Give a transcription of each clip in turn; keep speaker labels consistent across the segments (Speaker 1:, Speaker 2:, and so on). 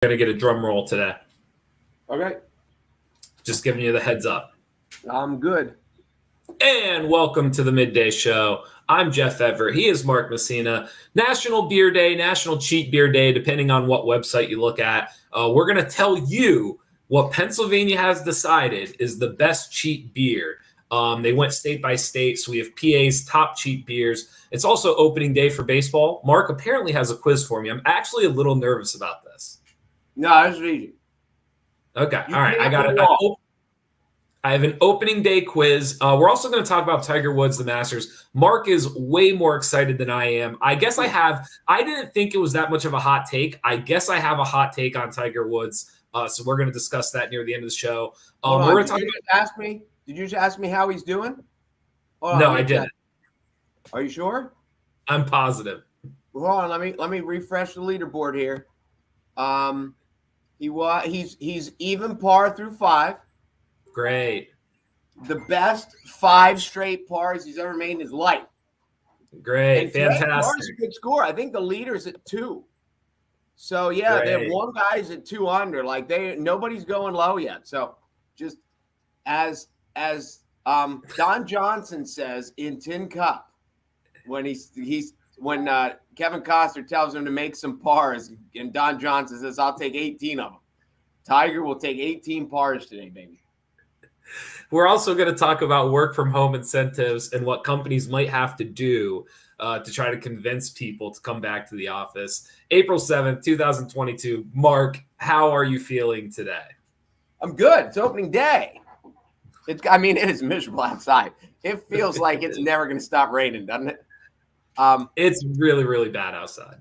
Speaker 1: Going to get a drum roll today.
Speaker 2: Okay.
Speaker 1: Just giving you the heads up.
Speaker 2: I'm good.
Speaker 1: And welcome to the Midday Show. I'm Jeff Everett. He is Mark Messina. National Beer Day, National Cheap Beer Day, depending on what website you look at. We're going to tell you what Pennsylvania has decided is the best cheap beer. They went state by state, so we have PA's top cheap beers. It's also opening day for baseball. Mark apparently has a quiz for me. I'm actually a little nervous about this.
Speaker 2: No, it's easy.
Speaker 1: Okay. All right. I have an opening day quiz. We're also going to talk about Tiger Woods, the Masters. Mark is way more excited than I am. I didn't think it was that much of a hot take. I guess I have a hot take on Tiger Woods. So we're going to discuss that near the end of the show.
Speaker 2: Did you just ask me how he's doing?
Speaker 1: No, I didn't.
Speaker 2: Are you sure?
Speaker 1: I'm positive.
Speaker 2: Hold on. Let me refresh the leaderboard here. He's even par through 5.
Speaker 1: Great.
Speaker 2: The best 5 straight pars he's ever made in his life.
Speaker 1: Great.
Speaker 2: And
Speaker 1: Fantastic.
Speaker 2: Par is a good score. I think the leader's at 2. So yeah,
Speaker 1: Great.
Speaker 2: they have one guy's at 2 under. Like nobody's going low yet. So just as Don Johnson says in Tin Cup, when when Kevin Costner tells him to make some pars, and Don Johnson says, "I'll take 18 of them." Tiger will take 18 pars today, baby.
Speaker 1: We're also going to talk about work from home incentives and what companies might have to do to try to convince people to come back to the office. April 7th, 2022. Mark, how are you feeling today?
Speaker 2: I'm good. It's opening day. It is miserable outside. It feels like it's never going to stop raining, doesn't it?
Speaker 1: It's really, really bad outside.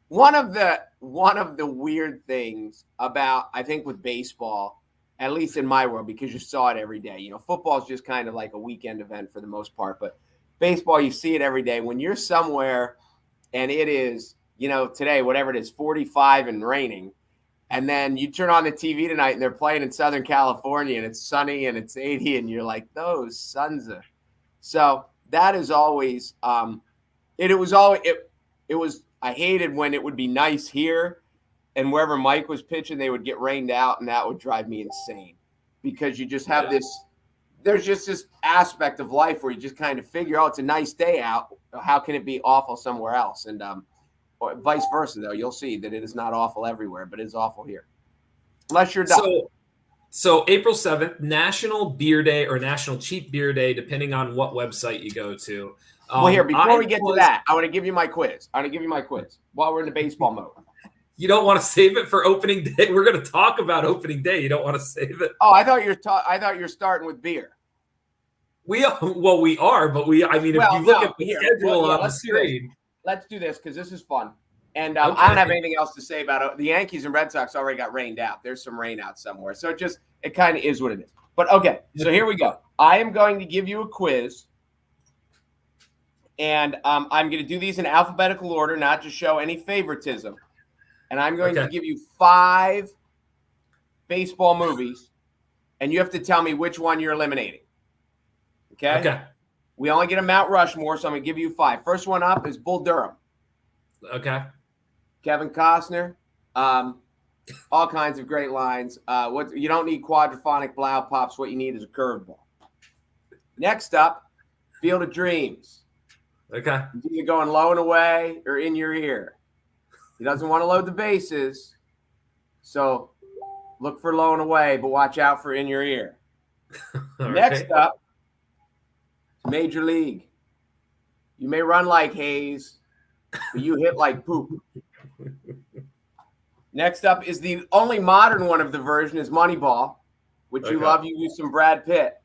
Speaker 2: One of the weird things about, I think, with baseball, at least in my world, because you saw it every day. You know, football is just kind of like a weekend event for the most part, but baseball, you see it every day. When you're somewhere and it is, today, whatever it is, 45 and raining, and then you turn on the TV tonight and they're playing in Southern California and it's sunny and it's 80 and you're like, those sons of. So that is always, I hated when it would be nice here and wherever Mike was pitching, they would get rained out and that would drive me insane because you just have there's just this aspect of life where you just kind of figure, it's a nice day out. How can it be awful somewhere else? And, or vice versa, though. You'll see that it is not awful everywhere, but it is awful here. Unless you're done.
Speaker 1: So April 7th, National Beer Day or National Cheap Beer Day, depending on what website you go to.
Speaker 2: Before we get to that, I want to give you my quiz. While we're in the baseball mode.
Speaker 1: You don't want to save it for opening day? We're going to talk about opening day. You don't want to save it?
Speaker 2: Oh, I thought you're starting with beer.
Speaker 1: We are, if you look at the schedule on the screen.
Speaker 2: Let's do this because this is fun. And okay. I don't have anything else to say about it. The Yankees and Red Sox already got rained out. There's some rain out somewhere. So it kind of is what it is. But okay, so here we go. I am going to give you a quiz. And I'm going to do these in alphabetical order, not to show any favoritism. And I'm going to give you 5 baseball movies. And you have to tell me which one you're eliminating. Okay. We only get a Mount Rushmore, so I'm going to give you 5. First one up is Bull Durham.
Speaker 1: Okay.
Speaker 2: Kevin Costner. All kinds of great lines. You don't need quadraphonic blow pops. What you need is a curveball. Next up, Field of Dreams.
Speaker 1: Okay.
Speaker 2: He's either going low and away or in your ear. He doesn't want to load the bases, so look for low and away, but watch out for in your ear. Next up, Major League. You may run like Hayes, but you hit like poop. Next up is the only modern one of the version is Moneyball, which you love. You use some Brad Pitt.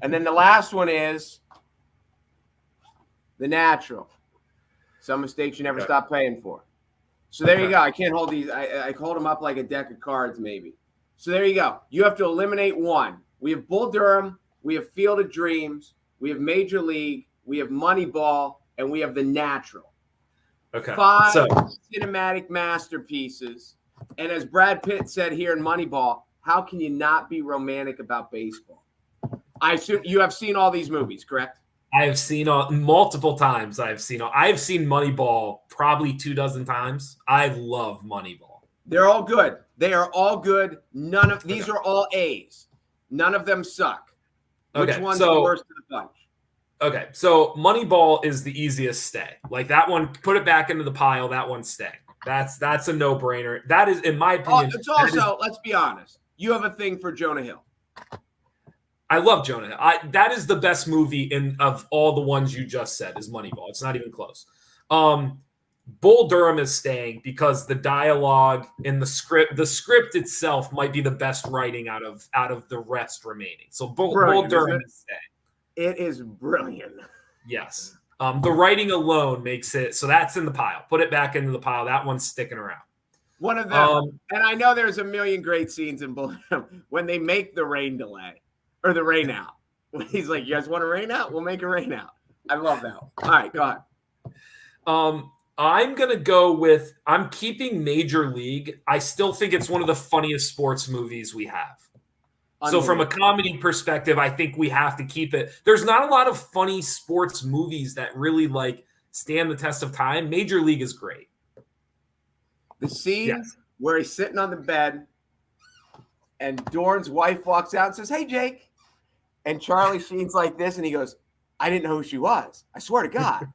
Speaker 2: And then the last one is The Natural. Some mistakes you never stop paying for. So there you go. I can't hold these. I hold them up like a deck of cards maybe. So there you go. You have to eliminate one. We have Bull Durham. We have Field of Dreams. We have Major League. We have Moneyball. And we have The Natural.
Speaker 1: Okay.
Speaker 2: 5 cinematic masterpieces. And as Brad Pitt said here in Moneyball, how can you not be romantic about baseball? I assume you have seen all these movies, correct?
Speaker 1: I have seen multiple times. I've seen Moneyball probably 24 times. I love Moneyball.
Speaker 2: They're all good. They are all good. None of these are all A's. None of them suck. Which one's the worst of the bunch?
Speaker 1: Okay, so Moneyball is the easiest stay. Like that one, put it back into the pile. That one's stay. That's a no-brainer. That is, in my opinion.
Speaker 2: It's also, let's be honest, you have a thing for Jonah Hill.
Speaker 1: I love Jonah Hill. That is the best movie of all the ones you just said is Moneyball. It's not even close. Bull Durham is staying because the dialogue in the script itself might be the best writing out of the rest remaining. So Bull Durham is staying.
Speaker 2: It is brilliant.
Speaker 1: Yes. The writing alone makes it so that's in the pile. Put it back into the pile. That one's sticking around.
Speaker 2: One of them, and I know there's a million great scenes in Bull Durham when they make the rain delay or the rain out. When he's like, "You guys want a rain out? We'll make a rain out." I love that one. All right, go ahead.
Speaker 1: I'm keeping Major League. I still think it's one of the funniest sports movies we have. So from a comedy perspective, I think we have to keep it. There's not a lot of funny sports movies that really stand the test of time. Major League is great.
Speaker 2: The scene where he's sitting on the bed and Dorn's wife walks out and says, "Hey, Jake." And Charlie Sheen's like this, and he goes, "I didn't know who she was. I swear to God."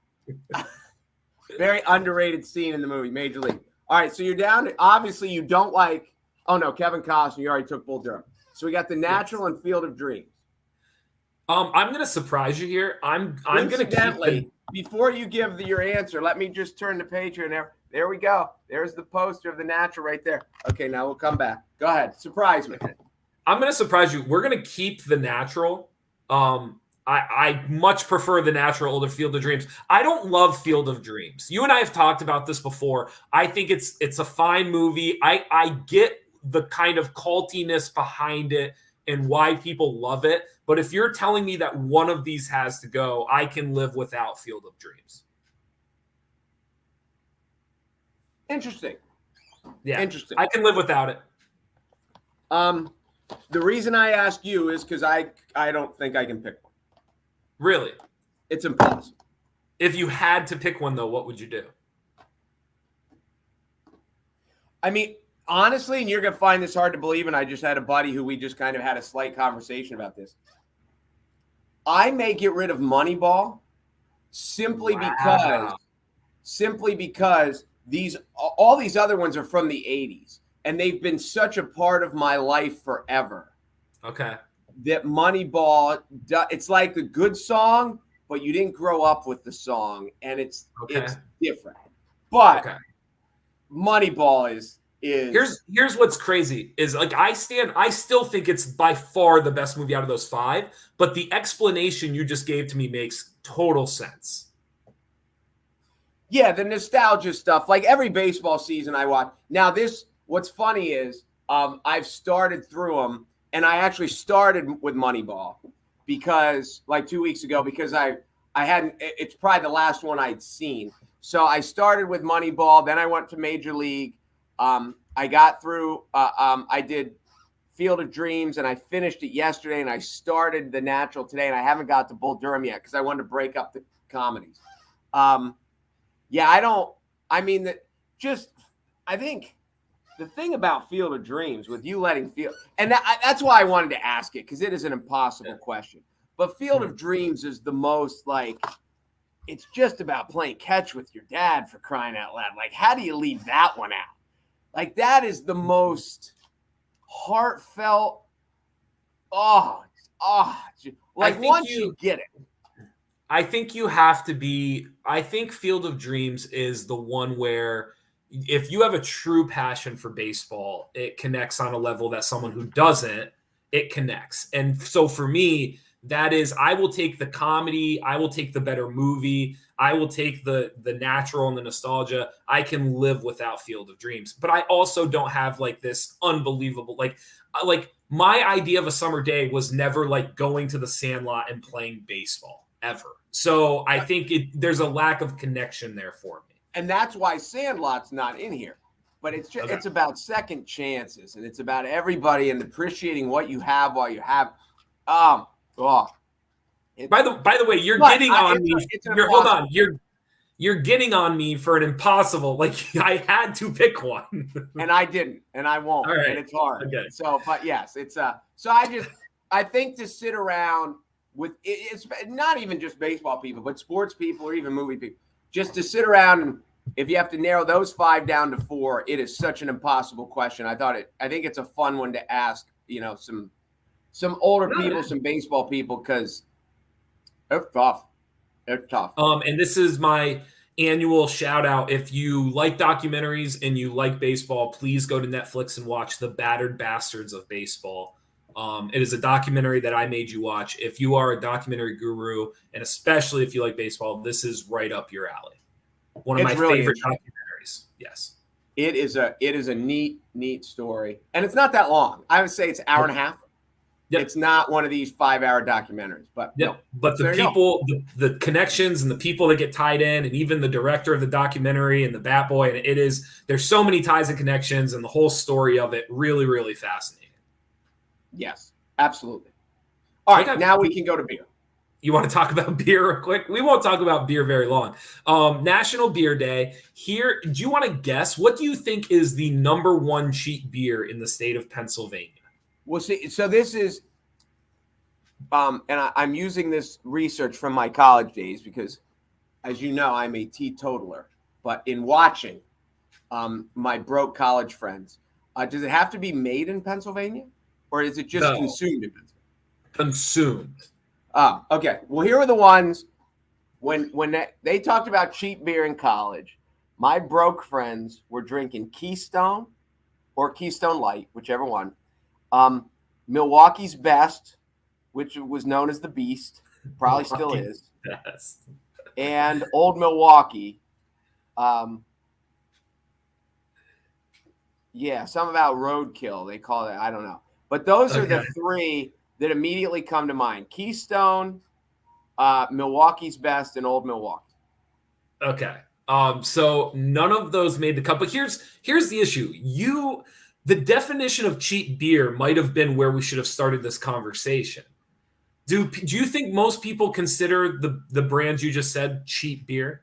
Speaker 2: Very underrated scene in the movie, Major League. All right, so you're down. Obviously, you don't like – oh, no, Kevin Costner. You already took Bull Durham. So we got The Natural and Field of Dreams.
Speaker 1: I'm going to surprise you here. I'm going to
Speaker 2: keep before you give your answer, let me just turn the page here. There we go. There's the poster of The Natural right there. Okay, now we'll come back. Go ahead. Surprise me.
Speaker 1: I'm going to surprise you. We're going to keep The Natural. I much prefer The Natural over Field of Dreams. I don't love Field of Dreams. You and I have talked about this before. I think it's a fine movie. I get the kind of cultiness behind it and why people love it. But if you're telling me that one of these has to go, I can live without Field of Dreams.
Speaker 2: Interesting.
Speaker 1: Yeah.
Speaker 2: Interesting.
Speaker 1: I can live without it.
Speaker 2: The reason I ask you is because I don't think I can pick one.
Speaker 1: Really?
Speaker 2: It's impossible.
Speaker 1: If you had to pick one, though, what would you do?
Speaker 2: I mean, honestly, and you're going to find this hard to believe, and I just had a buddy who we just kind of had a slight conversation about this. I may get rid of Moneyball simply because all these other ones are from the 80s, and they've been such a part of my life forever.
Speaker 1: Okay.
Speaker 2: That Moneyball, it's like a good song, but you didn't grow up with the song, and it's different. But Moneyball is
Speaker 1: here's what's crazy is I still think it's by far the best movie out of those 5, but the explanation you just gave to me makes total sense.
Speaker 2: Yeah, the nostalgia stuff, like every baseball season I watch. Now what's funny is I've started through them. And I actually started with Moneyball because 2 weeks ago, because I hadn't, it's probably the last one I'd seen. So I started with Moneyball. Then I went to Major League. I got through, I did Field of Dreams and I finished it yesterday and I started The Natural today and I haven't got to Bull Durham yet because I wanted to break up the comedies. I think the thing about Field of Dreams with you letting and that's why I wanted to ask it because it is an impossible question. But Field of Dreams is the most it's just about playing catch with your dad for crying out loud. How do you leave that one out? That is the most heartfelt. Once you get it.
Speaker 1: I think you have to be. I think Field of Dreams is the one where, if you have a true passion for baseball, it connects on a level that someone who doesn't, it connects. And so for me, that is, I will take the comedy, I will take the better movie, I will take the natural and the nostalgia. I can live without Field of Dreams. But I also don't have this unbelievable, my idea of a summer day was never going to the Sandlot and playing baseball ever. So I think there's a lack of connection there for me.
Speaker 2: And that's why Sandlot's not in here. But it's about second chances, and it's about everybody and appreciating what you have while you have.
Speaker 1: By the way, you're
Speaker 2: But
Speaker 1: getting on me.
Speaker 2: it's an
Speaker 1: Hold
Speaker 2: impossible.
Speaker 1: on. You're getting on me for an impossible. Like I had to pick one.
Speaker 2: And I didn't, and I won't,
Speaker 1: All right.
Speaker 2: and it's hard.
Speaker 1: Okay.
Speaker 2: So, but yes, it's so I think to sit around with it's not even just baseball people, but sports people or even movie people, just to sit around and if you have to narrow those 5 down to 4, it is such an impossible question. I think it's a fun one to ask. Some older people, some baseball people, because it's tough. It's tough.
Speaker 1: And this is my annual shout out. If you like documentaries and you like baseball, please go to Netflix and watch The Battered Bastards of Baseball. It is a documentary that I made you watch. If you are a documentary guru, and especially if you like baseball, this is right up your alley. One of my favorite documentaries. Yes.
Speaker 2: It is a neat story. And it's not that long. I would say it's an hour and a half. Yep. It's not one of these 5-hour documentaries, but
Speaker 1: yeah. But the people, the connections and the people that get tied in, and even the director of the documentary and the bat boy, and there's so many ties and connections, and the whole story of it really, really fascinating.
Speaker 2: Yes, absolutely. All right, now we can go to beer.
Speaker 1: You want to talk about beer real quick? We won't talk about beer very long. National Beer Day. Here, do you want to guess? What do you think is the number 1 cheap beer in the state of Pennsylvania?
Speaker 2: Well, see, so this is, and I'm using this research from my college days because, as you know, I'm a teetotaler. But in watching my broke college friends, does it have to be made in Pennsylvania, or is it just consumed in Pennsylvania?
Speaker 1: Consumed.
Speaker 2: Oh, okay. Well, here are the ones when they talked about cheap beer in college. My broke friends were drinking Keystone or Keystone Light, whichever one. Milwaukee's Best, which was known as the Beast, probably still is.
Speaker 1: Best.
Speaker 2: And Old Milwaukee. Yeah, some about roadkill. They call it. I don't know. But those are the 3 that immediately come to mind. Keystone, Milwaukee's Best, and Old Milwaukee.
Speaker 1: Okay. So none of those made the cut. But here's the issue. The definition of cheap beer might have been where we should have started this conversation. Do you think most people consider the brands you just said cheap beer?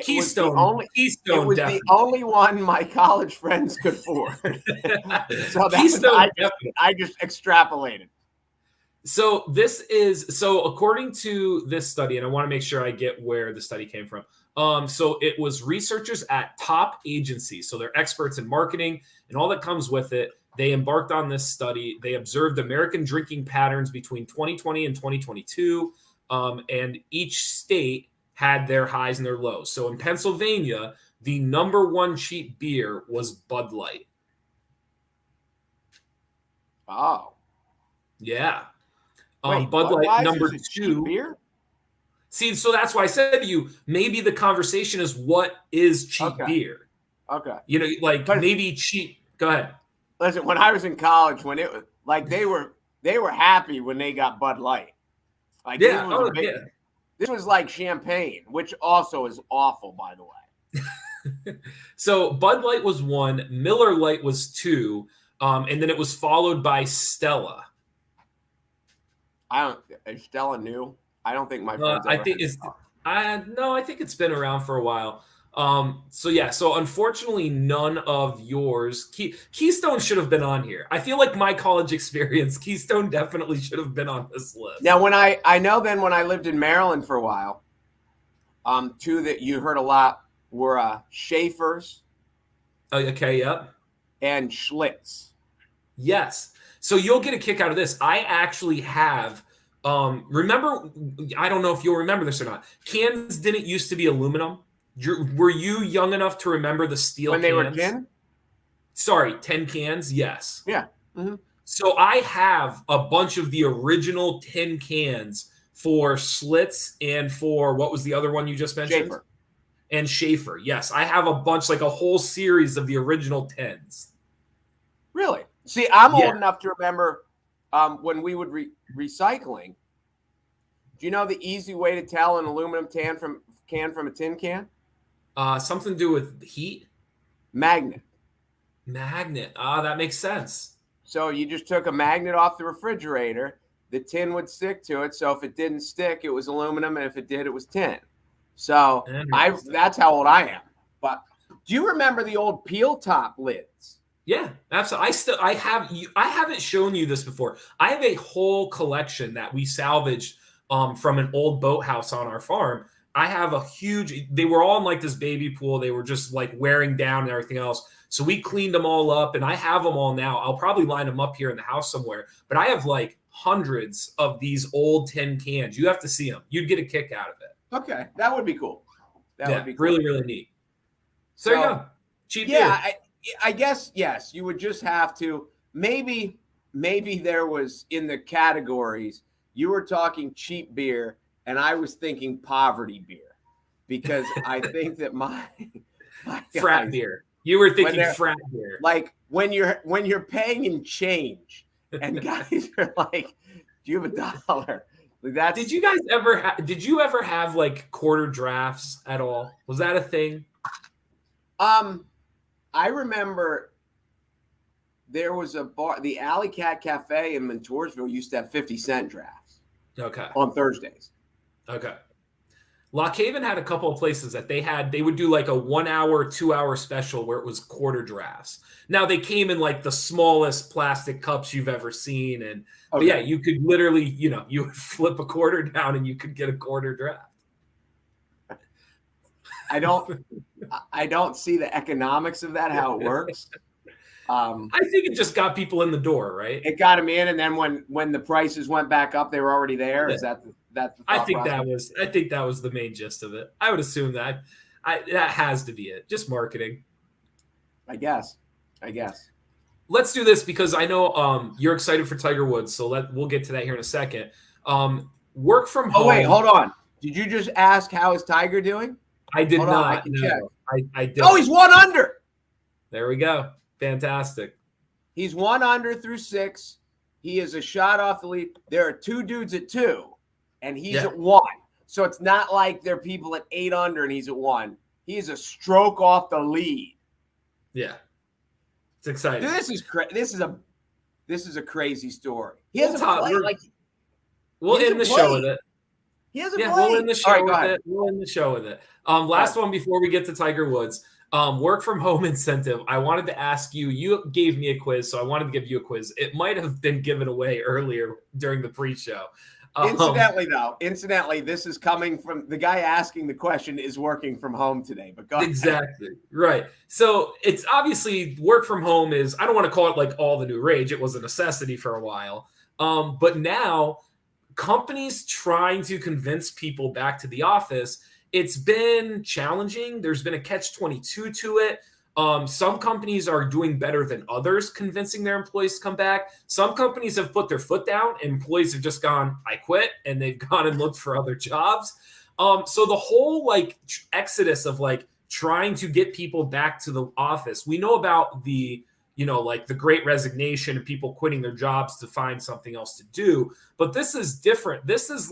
Speaker 1: Keystone.
Speaker 2: It was the only one my college friends could afford. So
Speaker 1: Keystone,
Speaker 2: I just extrapolated.
Speaker 1: So according to this study, and I want to make sure I get where the study came from. So it was researchers at top agencies. So they're experts in marketing and all that comes with it. They embarked on this study. They observed American drinking patterns between 2020 and 2022. And each state had their highs and their lows. So in Pennsylvania, the number 1 cheap beer was Bud Light.
Speaker 2: Oh.
Speaker 1: Yeah.
Speaker 2: Wait,
Speaker 1: Bud Light number 2.
Speaker 2: Cheap beer?
Speaker 1: See, so that's why I said to you, maybe the conversation is what is cheap beer.
Speaker 2: Okay.
Speaker 1: Maybe cheap. Go ahead.
Speaker 2: Listen, when I was in college, when it was like they were happy when they got Bud Light. Like this was like champagne, which also is awful, by the way.
Speaker 1: So Bud Light was 1, Miller Lite was 2, and then it was followed by Stella.
Speaker 2: Is Stella new? I don't think my friends.
Speaker 1: I think it's been around for a while. So unfortunately, none of yours. Keystone should have been on here. I feel like my college experience, Keystone definitely should have been on this list.
Speaker 2: Now, when I know then when I lived in Maryland for a while, 2 that you heard a lot were Schaefer's.
Speaker 1: Okay, yep.
Speaker 2: And Schlitz.
Speaker 1: Yes. So you'll get a kick out of this. I actually have. Remember, I don't know if you'll remember this or not. Cans didn't used to be aluminum. Were you young enough to remember the steel cans?
Speaker 2: When they were tin?
Speaker 1: Sorry, 10 cans? Yes.
Speaker 2: Yeah. Mm-hmm.
Speaker 1: So I have a bunch of the original tin cans for Schlitz and for, what was the other one you just mentioned?
Speaker 2: Schaefer.
Speaker 1: And Schaefer. Yes, I have a bunch, like a whole series of the original tins.
Speaker 2: Really? See, I'm old enough to remember when we would recycling. Do you know the easy way to tell an aluminum can from a tin can?
Speaker 1: Something to do with heat?
Speaker 2: Magnet.
Speaker 1: That makes sense.
Speaker 2: So you just took a magnet off the refrigerator, the tin would stick to it. So if it didn't stick, it was aluminum, and if it did, it was tin. So that's how old I am. But do you remember the old peel top lids?
Speaker 1: Yeah, absolutely. I haven't shown you this before. I have a whole collection that we salvaged from an old boathouse on our farm. I have a huge. They were all in like this baby pool. They were just like wearing down and everything else. So we cleaned them all up, and I have them all now. I'll probably line them up here in the house somewhere. But I have like hundreds of these old tin cans. You have to see them. You'd get a kick out of it.
Speaker 2: Okay, that would be cool. That would be cool.
Speaker 1: Really, really neat. So there you go. Cheap
Speaker 2: beer. I guess, yes, you would just have to, maybe there was in the categories, you were talking cheap beer and I was thinking poverty beer, because I think that my
Speaker 1: frat beer. You were thinking frat beer.
Speaker 2: Like when you're paying in change and guys are like, do you have $1? Like
Speaker 1: did you ever have like quarter drafts at all? Was that a thing?
Speaker 2: I remember there was a bar, the Alley Cat Cafe in Montoursville used to have 50-cent drafts.
Speaker 1: Okay.
Speaker 2: On Thursdays.
Speaker 1: Okay. Lock Haven had a couple of places that they would do like a 1 hour, 2 hour special where it was quarter drafts. Now they came in like the smallest plastic cups you've ever seen. And but yeah, you could literally, you would flip a quarter down and you could get a quarter draft.
Speaker 2: I don't see the economics of that, how it works.
Speaker 1: I think it just got people in the door, right?
Speaker 2: It got them in, and then when the prices went back up, they were already there. Yeah. Is that the
Speaker 1: I think that was the main gist of it. I would assume that that has to be it. Just marketing.
Speaker 2: I guess.
Speaker 1: Let's do this because I know you're excited for Tiger Woods, so we'll get to that here in a second. Work from home.
Speaker 2: Oh wait, hold on. Did you just ask how is Tiger doing?
Speaker 1: I did not. I did.
Speaker 2: Oh, he's 1 under.
Speaker 1: There we go. Fantastic.
Speaker 2: He's 1 under through 6. He is a shot off the lead. There are 2 dudes at 2, and he's at 1. So it's not like there are people at 8 under and he's at 1. He is a stroke off the lead.
Speaker 1: Yeah, it's exciting.
Speaker 2: Dude, this is a crazy story. He hasn't played
Speaker 1: We'll end the show with it.
Speaker 2: He hasn't played.
Speaker 1: We'll end the show with it. We'll end the show with it. Last one before we get to Tiger Woods. Work from home incentive. I wanted to ask you. You gave me a quiz, so I wanted to give you a quiz. It might have been given away earlier during the pre-show.
Speaker 2: Incidentally, this is coming from the guy asking the question is working from home today. But go ahead.
Speaker 1: Exactly right. So it's obviously work from home is. I don't want to call it like all the new rage. It was a necessity for a while, but now companies trying to convince people back to the office. It's been challenging. There's been a catch-22 to it. Some companies are doing better than others, convincing their employees to come back. Some companies have put their foot down. And employees have just gone, I quit, and they've gone and looked for other jobs. So the whole exodus of trying to get people back to the office. We know about the Great Resignation and people quitting their jobs to find something else to do. But this is different. This is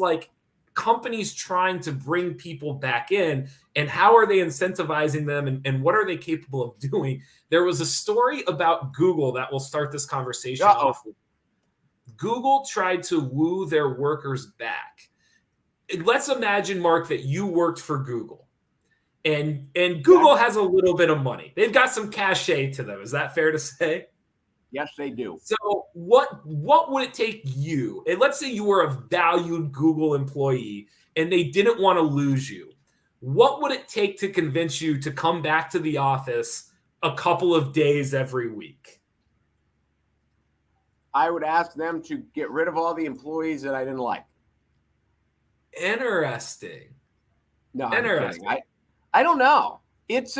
Speaker 1: companies trying to bring people back in, and how are they incentivizing them, and what are they capable of doing? There was a story about Google that will start this conversation off with. Google tried to woo their workers back. Let's imagine, Mark, that you worked for Google, and Google has a little bit of money. They've got some cachet to them. Is that fair to say?
Speaker 2: Yes, they do.
Speaker 1: So what would it take you? And let's say you were a valued Google employee and they didn't want to lose you. What would it take to convince you to come back to the office a couple of days every week?
Speaker 2: I would ask them to get rid of all the employees that I didn't like.
Speaker 1: Interesting.
Speaker 2: No, interesting. I don't know. It's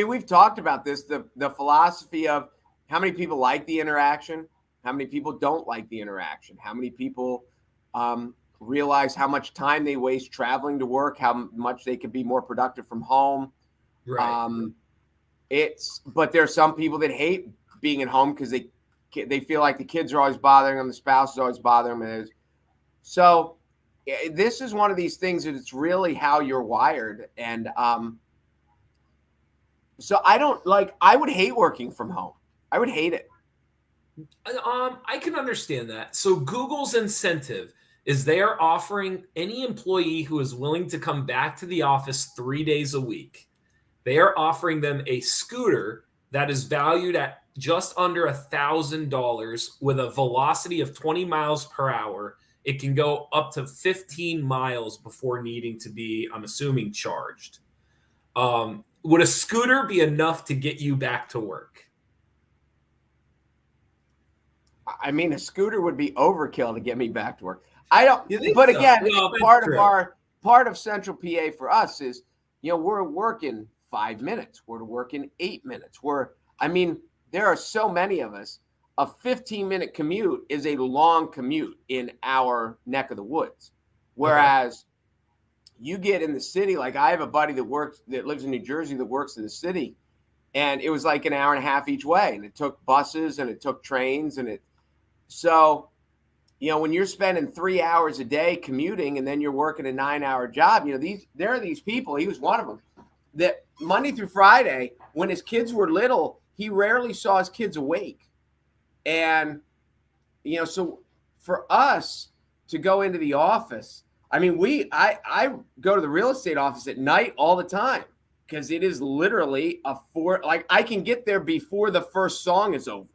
Speaker 2: we've talked about this, the philosophy of how many people like the interaction, how many people don't like the interaction, how many people realize how much time they waste traveling to work, how much they could be more productive from home.
Speaker 1: Right.
Speaker 2: But there are some people that hate being at home because they feel like the kids are always bothering them, the spouse is always bothering them. So this is one of these things that it's really how you're wired. And so I would hate working from home. I would hate it.
Speaker 1: I can understand that. So Google's incentive is they are offering any employee who is willing to come back to the office 3 days a week. They are offering them a scooter that is valued at just under $1,000 with a velocity of 20 miles per hour. It can go up to 15 miles before needing to be, I'm assuming, charged. Would a scooter be enough to get you back to work?
Speaker 2: I mean, a scooter would be overkill to get me back to work. I don't,
Speaker 1: You think
Speaker 2: but
Speaker 1: so?
Speaker 2: again,
Speaker 1: No,
Speaker 2: part of Central PA for us is, we're working 5 minutes, we're working 8 minutes. There are so many of us. A 15-minute commute is a long commute in our neck of the woods. Whereas you get in the city, like I have a buddy that lives in New Jersey that works in the city, and it was like an hour and a half each way. And it took buses and it took trains so, when you're spending 3 hours a day commuting and then you're working a 9-hour job, there are these people, he was one of them, that Monday through Friday, when his kids were little, he rarely saw his kids awake. And, so for us to go into the office, I go to the real estate office at night all the time because it is literally I can get there before the first song is over.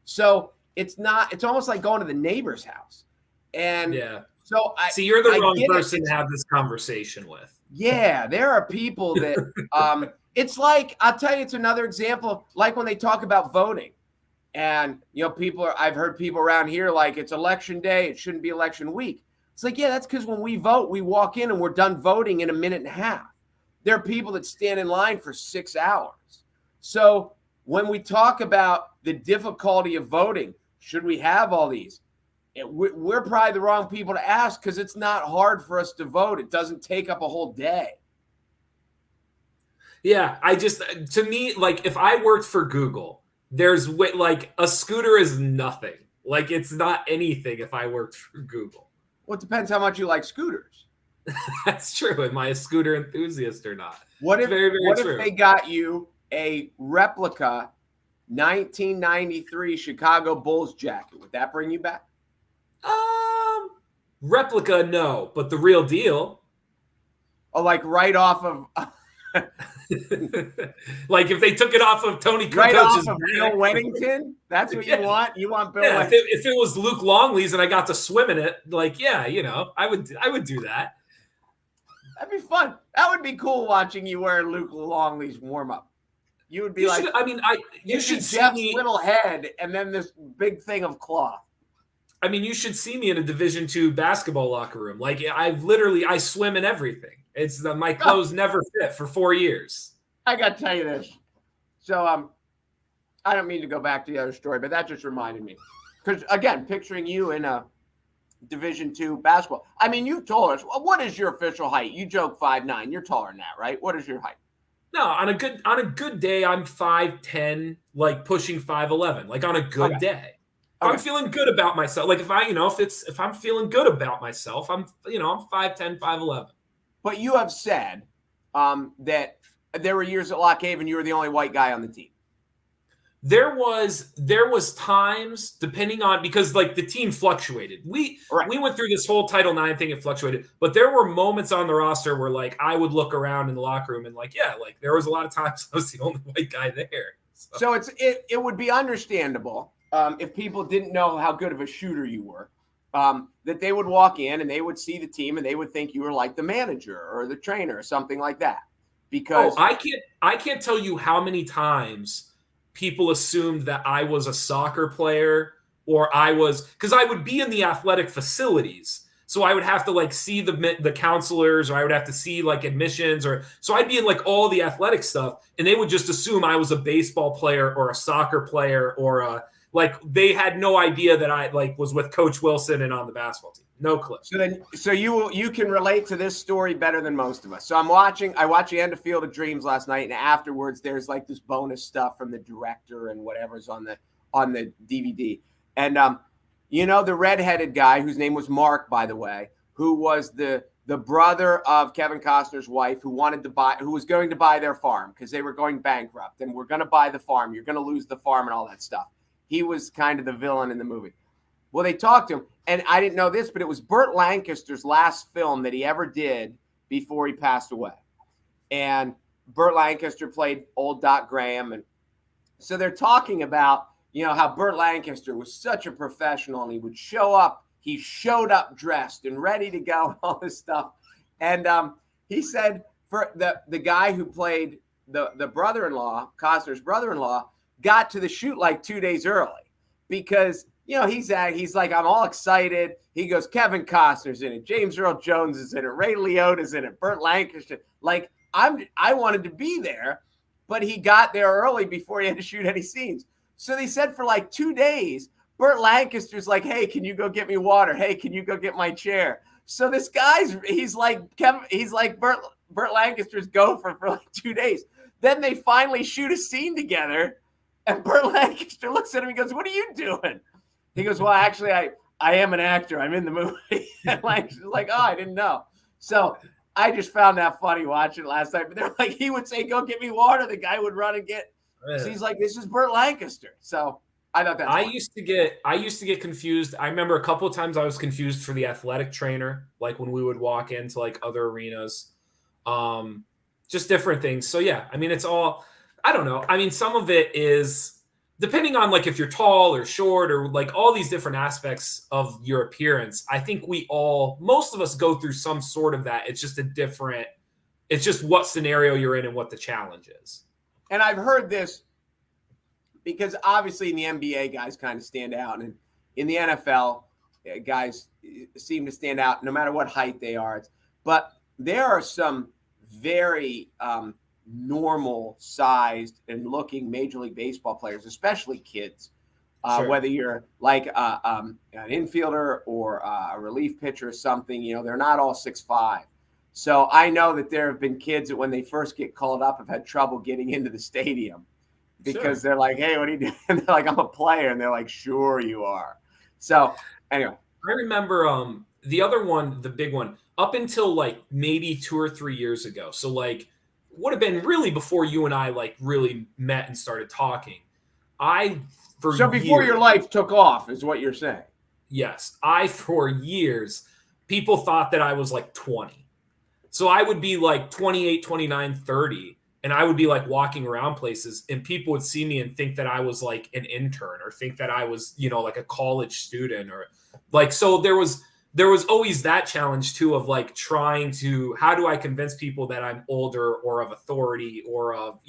Speaker 2: So it's almost like going to the neighbor's house. And so
Speaker 1: see, you're the wrong person to have this conversation with.
Speaker 2: Yeah, there are people that it's like, I'll tell you, it's another example, like when they talk about voting. And, I've heard people around here like it's election day, it shouldn't be election week. It's like, yeah, that's because when we vote, we walk in and we're done voting in a minute and a half. There are people that stand in line for 6 hours. So when we talk about the difficulty of voting, should we have all these? We're probably the wrong people to ask because it's not hard for us to vote. It doesn't take up a whole day.
Speaker 1: Yeah, to me, like if I worked for Google, there's like a scooter is nothing. Like it's not anything if I worked for Google.
Speaker 2: Well, it depends how much you like scooters.
Speaker 1: That's true. Am I a scooter enthusiast or not?
Speaker 2: What if
Speaker 1: true.
Speaker 2: If they got you a replica 1993 Chicago Bulls jacket? Would that bring you back?
Speaker 1: Replica, no, but the real deal.
Speaker 2: Oh, like right off of
Speaker 1: like if they took it off of Tony Kukoc,
Speaker 2: right off of Bill Wennington? That's what you want? You want Bill Wennington?
Speaker 1: If it was Luke Longley's and I got to swim in it, like, yeah, I would do that.
Speaker 2: That'd be fun. That would be cool watching you wear Luke Longley's warm-up. You would be you should see Jeff's little head and then this big thing of cloth.
Speaker 1: You should see me in a Division II basketball locker room. Like I swim in everything. It's my clothes never fit for 4 years.
Speaker 2: I got to tell you this. So I don't mean to go back to the other story, but that just reminded me. Because again, picturing you in a Division II basketball. You told us, what is your official height? You joke 5'9". You're taller than that, right? What is your height?
Speaker 1: No, on a good day, I'm 5'10", like pushing 5'11", like on a good day. I'm feeling good about myself. Like if I'm feeling good about myself, I'm 5'10", 5'11".
Speaker 2: But you have said that there were years at Lock Haven you were the only white guy on the team.
Speaker 1: There was times depending on because like the team fluctuated. We went through this whole Title IX thing. It fluctuated, but there were moments on the roster where like I would look around in the locker room and like there was a lot of times I was the only white guy there.
Speaker 2: So it would be understandable. If people didn't know how good of a shooter you were, that they would walk in and they would see the team and they would think you were like the manager or the trainer or something like that. Because
Speaker 1: I can't tell you how many times people assumed that I was a soccer player or because I would be in the athletic facilities. So I would have to like see the counselors or I would have to see like admissions so I'd be in like all the athletic stuff and they would just assume I was a baseball player or a soccer player or like they had no idea that I like was with Coach Wilson and on the basketball team. No clue.
Speaker 2: So you can relate to this story better than most of us. So I watched the end of Field of Dreams last night, and afterwards there's like this bonus stuff from the director and whatever's on the DVD. And the redheaded guy whose name was Mark, by the way, who was the brother of Kevin Costner's wife, who was going to buy their farm because they were going bankrupt and we're going to buy the farm. You're going to lose the farm and all that stuff. he was kind of the villain in the movie. Well, they talked to him, and I didn't know this, but it was Burt Lancaster's last film that he ever did before he passed away. And Burt Lancaster played old Doc Graham. And so they're talking about, how Burt Lancaster was such a professional, and he would show up. He showed up dressed and ready to go and all this stuff. And he said for the guy who played the brother-in-law, Costner's brother-in-law, got to the shoot like 2 days early because, he's like, I'm all excited. He goes, Kevin Costner's in it. James Earl Jones is in it. Ray Liotta's in it. Burt Lancaster. Like, I wanted to be there, but he got there early before he had to shoot any scenes. So they said for like 2 days, Burt Lancaster's like, hey, can you go get me water? Hey, can you go get my chair? So this he's like Burt Lancaster's gopher for like 2 days. Then they finally shoot a scene together, and Burt Lancaster looks at him and goes, what are you doing? He goes, well, actually, I am an actor. I'm in the movie. And Lancaster's like, oh, I didn't know. So I just found that funny watching it last night. But they're like, he would say, go get me water. The guy would run and get. So he's like, this is Burt Lancaster. So I thought
Speaker 1: I used to get confused. I remember a couple of times I was confused for the athletic trainer, like when we would walk into like other arenas, just different things. So yeah, I mean, it's all, I don't know. I mean, some of it is depending on like if you're tall or short or like all these different aspects of your appearance. I think most of us go through some sort of that. It's just it's just what scenario you're in and what the challenge is.
Speaker 2: And I've heard this because obviously in the NBA, guys kind of stand out. And in the NFL, guys seem to stand out no matter what height they are. But there are some very normal sized and looking Major League Baseball players, especially kids, sure. Whether you're like an infielder or a relief pitcher or something, they're not all 6'5". So I know that there have been kids that when they first get called up have had trouble getting into the stadium because They're like, hey, what are you doing? And they're like, I'm a player. And they're like, sure you are. So anyway.
Speaker 1: I remember the other one, the big one, up until like maybe 2 or 3 years ago. So like would have been really before you and I like really met and started talking.
Speaker 2: Before your life took off is what you're saying.
Speaker 1: Yes. For years, people thought that I was like 20. So I would be like 28, 29, 30, and I would be like walking around places and people would see me and think that I was like an intern or think that I was, like a college student or like, so there was always that challenge too of like trying to, how do I convince people that I'm older or of authority or of,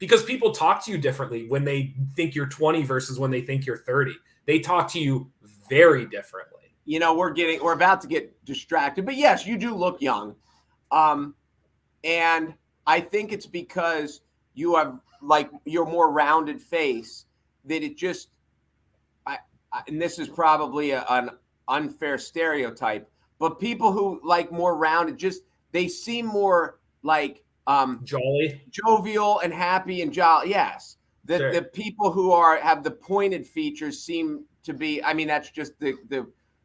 Speaker 1: because people talk to you differently when they think you're 20 versus when they think you're 30. They talk to you very differently.
Speaker 2: We're about to get distracted, but yes, you do look young. And I think it's because you have like your more rounded face that it just, and this is probably an unfair stereotype, but people who like more rounded, they seem more like, jovial and happy and jolly. Yes. The people who have the pointed features seem to be, I mean, that's just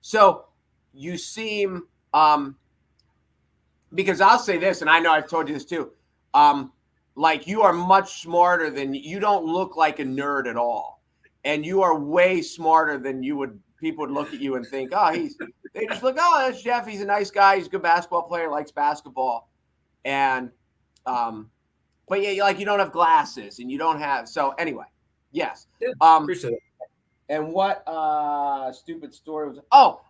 Speaker 2: so you seem, because I'll say this, and I know I've told you this too, like you are much smarter you don't look like a nerd at all. And you are way smarter than people would look at you and think, they just look, that's Jeff. He's a nice guy. He's a good basketball player, likes basketball. And, but yeah, like you don't have glasses and you don't have, so anyway, yes.
Speaker 1: Appreciate it.
Speaker 2: And what stupid story was?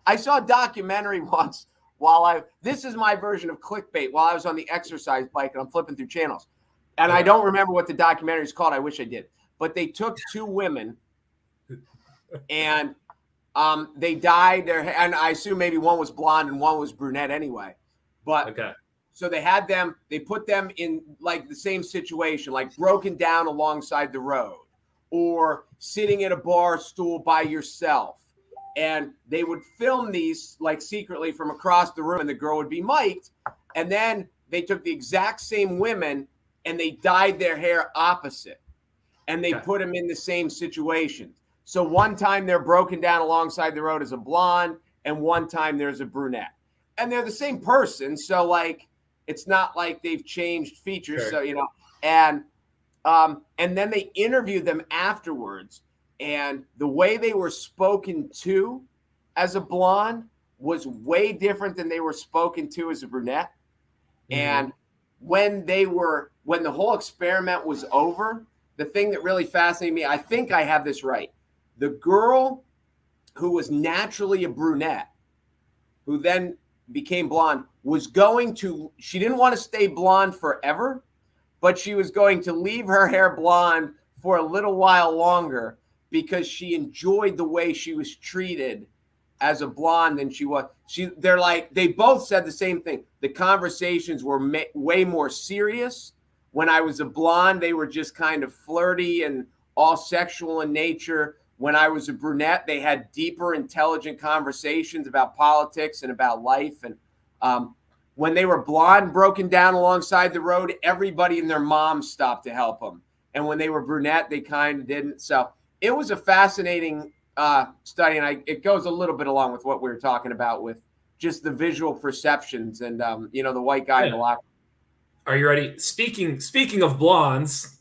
Speaker 2: I saw a documentary once this is my version of clickbait while I was on the exercise bike and I'm flipping through channels. And I don't remember what the documentary is called. I wish I did. But they took 2 women and they dyed their hair. And I assume maybe one was blonde and one was brunette anyway. But
Speaker 1: okay.
Speaker 2: So they put them in like the same situation, like broken down alongside the road or sitting at a bar stool by yourself. And they would film these like secretly from across the room and the girl would be mic'd. And then they took the exact same women and they dyed their hair opposite. And they put them in the same situation. So one time they're broken down alongside the road as a blonde and one time there's a brunette. And they're the same person. So like, it's not like they've changed features. Sure. So, and then they interviewed them afterwards And the way they were spoken to as a blonde was way different than they were spoken to as a brunette. And when the whole experiment was over, the thing that really fascinated me, I think I have this right. The girl who was naturally a brunette, who then became blonde, she didn't want to stay blonde forever, but she was going to leave her hair blonde for a little while longer because she enjoyed the way she was treated as a blonde than she was. They both said the same thing. The conversations were way more serious. When I was a blonde, they were just kind of flirty and all sexual in nature. When I was a brunette, they had deeper, intelligent conversations about politics and about life. And when they were blonde, broken down alongside the road, everybody and their mom stopped to help them. And when they were brunette, they kind of didn't. So it was a fascinating study, and it goes a little bit along with what we were talking about with just the visual perceptions and the white guy in the locker room.
Speaker 1: Are you ready? Speaking of blondes.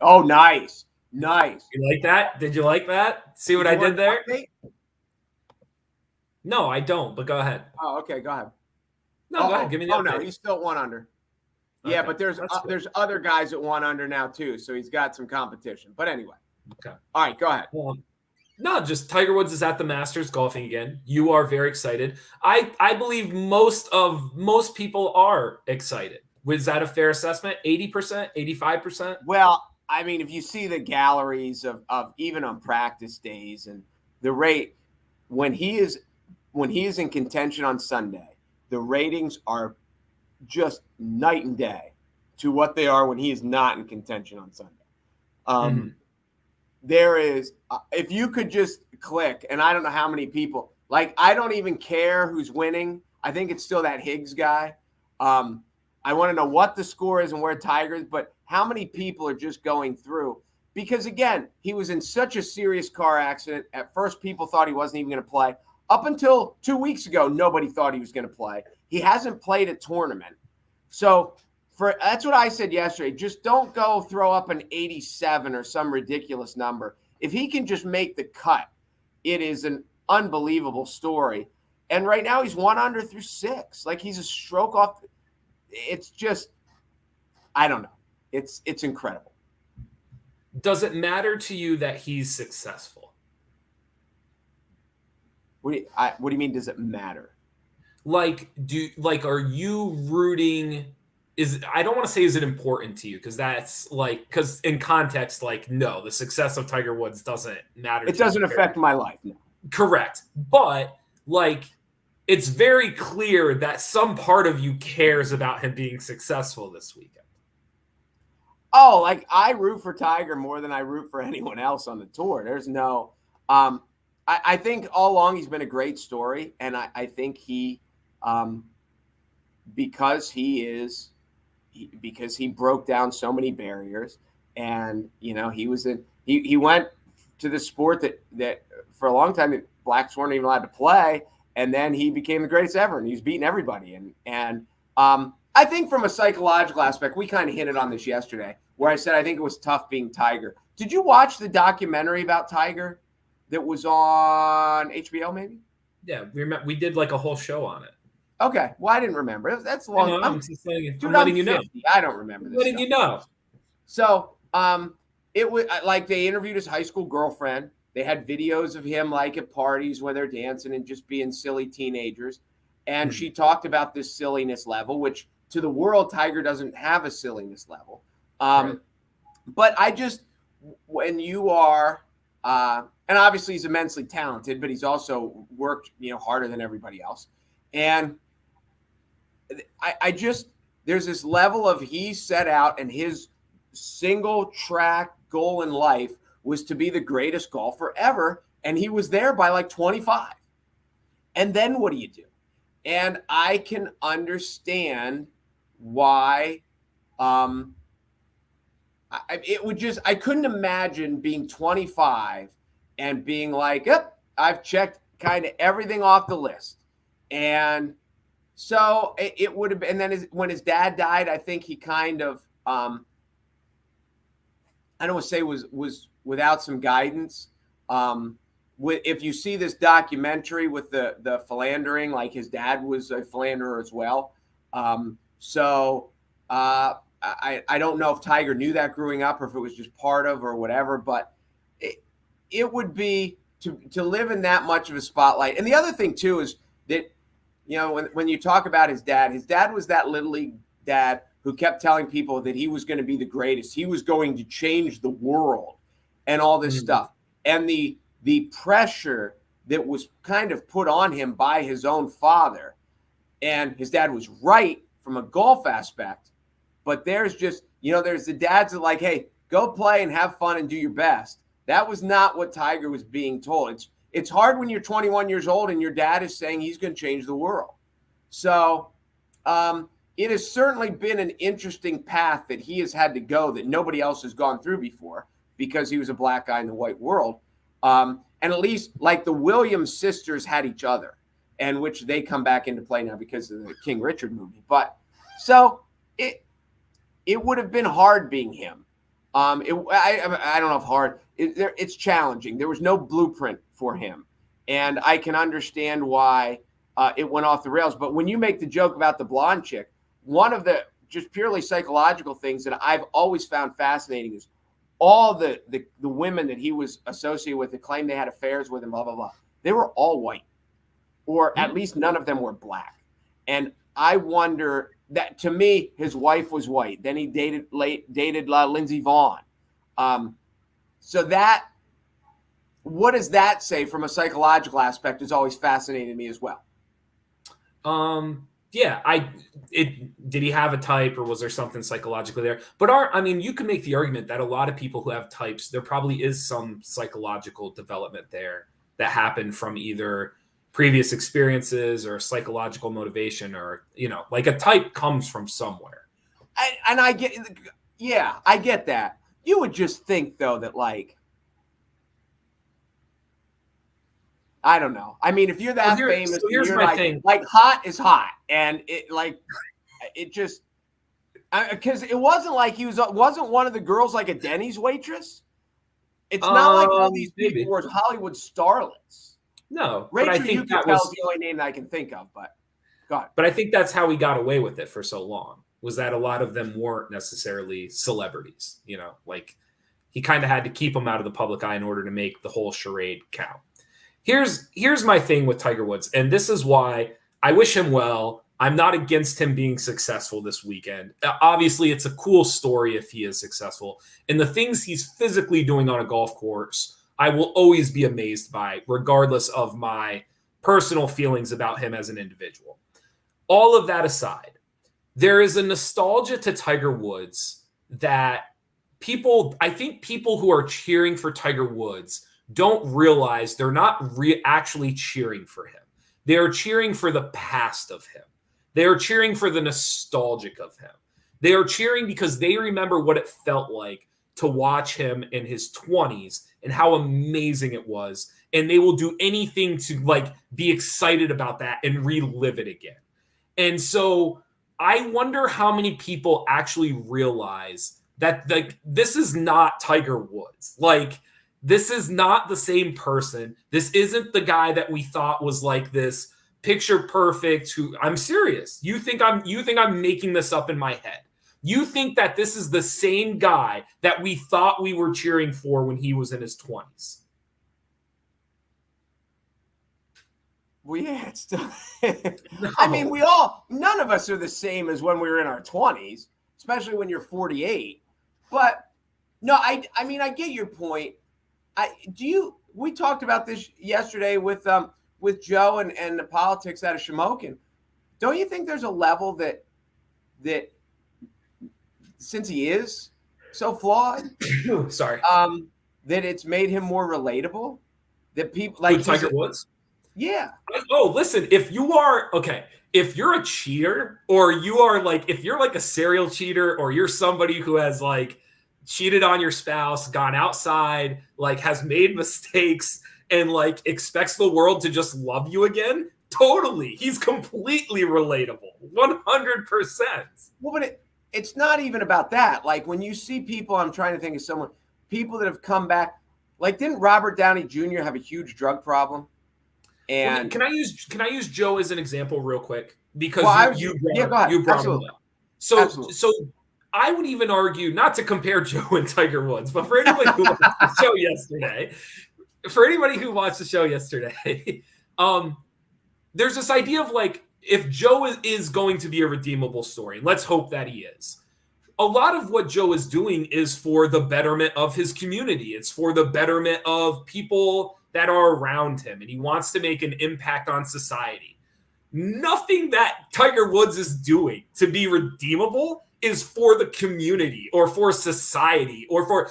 Speaker 2: Oh, nice. You
Speaker 1: like that? Did you like that? See what I did there? No, I don't, but go ahead.
Speaker 2: Oh, okay, go ahead.
Speaker 1: No, go ahead. Give me the update.
Speaker 2: No, he's still at 1 under. Yeah, okay, but there's other guys at 1 under now too, so he's got some competition. But anyway.
Speaker 1: Okay.
Speaker 2: All right, go ahead.
Speaker 1: No, just Tiger Woods is at the Masters golfing again. You are very excited. I believe most people are excited. Was that a fair assessment? 80%, 85%?
Speaker 2: Well, I mean, if you see the galleries of even on practice days and the rate when he is in contention on Sunday, the ratings are just night and day to what they are when he is not in contention on Sunday. There is, if you could just click, and I don't know how many people, like, I don't even care who's winning. I think it's still that Higgs guy. I want to know what the score is and where Tiger is, but how many people are just going through? Because, again, he was in such a serious car accident. At first, people thought he wasn't even going to play. Up until 2 weeks ago, nobody thought he was going to play. He hasn't played a tournament. So that's what I said yesterday. Just don't go throw up an 87 or some ridiculous number. If he can just make the cut, it is an unbelievable story. And right now he's 1 under through 6. Like, he's a stroke off. It's just, I don't know. It's incredible.
Speaker 1: Does it matter to you that he's successful?
Speaker 2: What do you mean? Does it matter?
Speaker 1: Are you rooting? I don't want to say is it important to you, because in context, no, the success of Tiger Woods doesn't matter.
Speaker 2: It doesn't affect my life. No.
Speaker 1: Correct. But it's very clear that some part of you cares about him being successful this weekend.
Speaker 2: Oh, I root for Tiger more than I root for anyone else on the tour. There's no, I think all along he's been a great story. And I think because he broke down so many barriers, and, he went to the sport that for a long time blacks weren't even allowed to play. And then he became the greatest ever, and he's beating everybody. And I think from a psychological aspect, we kind of hinted on this yesterday, where I said I think it was tough being Tiger. Did you watch the documentary about Tiger that was on HBO, maybe?
Speaker 1: Yeah, we did a whole show on it.
Speaker 2: Okay, well, I didn't remember. That's long.
Speaker 1: I'm letting you know.
Speaker 2: I don't remember this.
Speaker 1: Letting you know.
Speaker 2: So, it was they interviewed his high school girlfriend. They had videos of him at parties where they're dancing and just being silly teenagers. And she talked about this silliness level, which to the world, Tiger doesn't have a silliness level. Right. But when you are, and obviously he's immensely talented, but he's also worked, harder than everybody else. And there's this level of he set out, and his single track goal in life was to be the greatest golfer ever. And he was there by 25. And then what do you do? And I can understand why I couldn't imagine being 25 and being yep, I've checked kind of everything off the list. And so it would have been, and then when his dad died, I think he kind of, I don't want to say was without some guidance. If you see this documentary with the philandering, like his dad was a philanderer as well. I don't know if Tiger knew that growing up or if it was just part of or whatever, but it would be to live in that much of a spotlight. And the other thing too is that, when you talk about his dad was that little league dad who kept telling people that he was going to be the greatest. He was going to change the world and all this stuff. And the pressure that was kind of put on him by his own father, and his dad was right from a golf aspect, but there's just, there's the dads that like, hey, go play and have fun and do your best. That was not what Tiger was being told. It's hard when you're 21 years old and your dad is saying he's going to change the world. So it has certainly been an interesting path that he has had to go that nobody else has gone through before because he was a black guy in the white world. And at least like the Williams sisters had each other, and which they come back into play now because of the King Richard movie. But so it would have been hard being him. I don't know if hard. It's challenging. There was no blueprint for him, and I can understand why it went off the rails. But when you make the joke about the blonde chick, one of the just purely psychological things that I've always found fascinating is all the women that he was associated with that claimed they had affairs with him, blah, blah, blah. They were all white, or at least none of them were black. And I wonder that, to me, his wife was white. Then he dated Lindsey Vonn. So that, what does that say from a psychological aspect has always fascinated me as well.
Speaker 1: Yeah, did he have a type, or was there something psychologically there? But you can make the argument that a lot of people who have types, there probably is some psychological development there that happened from either previous experiences or psychological motivation, or, like a type comes from somewhere.
Speaker 2: I get that. You would just think though that, like, I don't know. I mean, if you're that famous, so here's my thing. Like, hot is hot, and it just, because it wasn't like wasn't one of the girls like a Denny's waitress. It's not like all these people were Hollywood starlets.
Speaker 1: No,
Speaker 2: Rachel, but I think that was the only name that I can think of. But go ahead.
Speaker 1: But I think that's how he got away with it for so long. Was that a lot of them weren't necessarily celebrities? Like, he kind of had to keep them out of the public eye in order to make the whole charade count. Here's my thing with Tiger Woods, and this is why I wish him well. I'm not against him being successful this weekend. Obviously, it's a cool story if he is successful. And the things he's physically doing on a golf course, I will always be amazed by, regardless of my personal feelings about him as an individual. All of that aside, there is a nostalgia to Tiger Woods that I think people who are cheering for Tiger Woods don't realize they're not actually cheering for him. They are cheering for the past of him. They are cheering for the nostalgic of him. They are cheering because they remember what it felt like to watch him in his 20s and how amazing it was. And they will do anything to, like, be excited about that and relive it again. And so I wonder how many people actually realize that, like, this is not Tiger Woods. Like, this is not the same person. This isn't the guy that we thought was like this picture perfect I'm serious. You think I'm making this up in my head. You think that this is the same guy that we thought we were cheering for when he was in his 20s.
Speaker 2: Well, yeah, it's still no. I mean, none of us are the same as when we were in our 20s, especially when you're 48. But no, I mean, I get your point. We talked about this yesterday with Joe and the politics out of Shamokin. Don't you think there's a level that since he is so flawed,
Speaker 1: sorry,
Speaker 2: that it's made him more relatable? That people like
Speaker 1: Tiger Woods?
Speaker 2: Yeah.
Speaker 1: Oh, listen, if you're a cheater, or if you're like a serial cheater, or you're somebody who has like cheated on your spouse, gone outside, like has made mistakes, and like expects the world to just love you again, totally. He's completely relatable. 100%.
Speaker 2: Well, but it's not even about that. Like, when you see people, I'm trying to think of someone, people that have come back, like didn't Robert Downey Jr. have a huge drug problem? And
Speaker 1: can I use Joe as an example real quick? Because
Speaker 2: go ahead.
Speaker 1: you brought him
Speaker 2: Absolutely.
Speaker 1: up. So
Speaker 2: Absolutely.
Speaker 1: so I would even argue, not to compare Joe and Tiger Woods, but for anybody who watched the show yesterday, there's this idea of like, if Joe is going to be a redeemable story, and let's hope that he is. A lot of what Joe is doing is for the betterment of his community. It's for the betterment of people that are around him, and he wants to make an impact on society. Nothing that Tiger Woods is doing to be redeemable is for the community or for society or for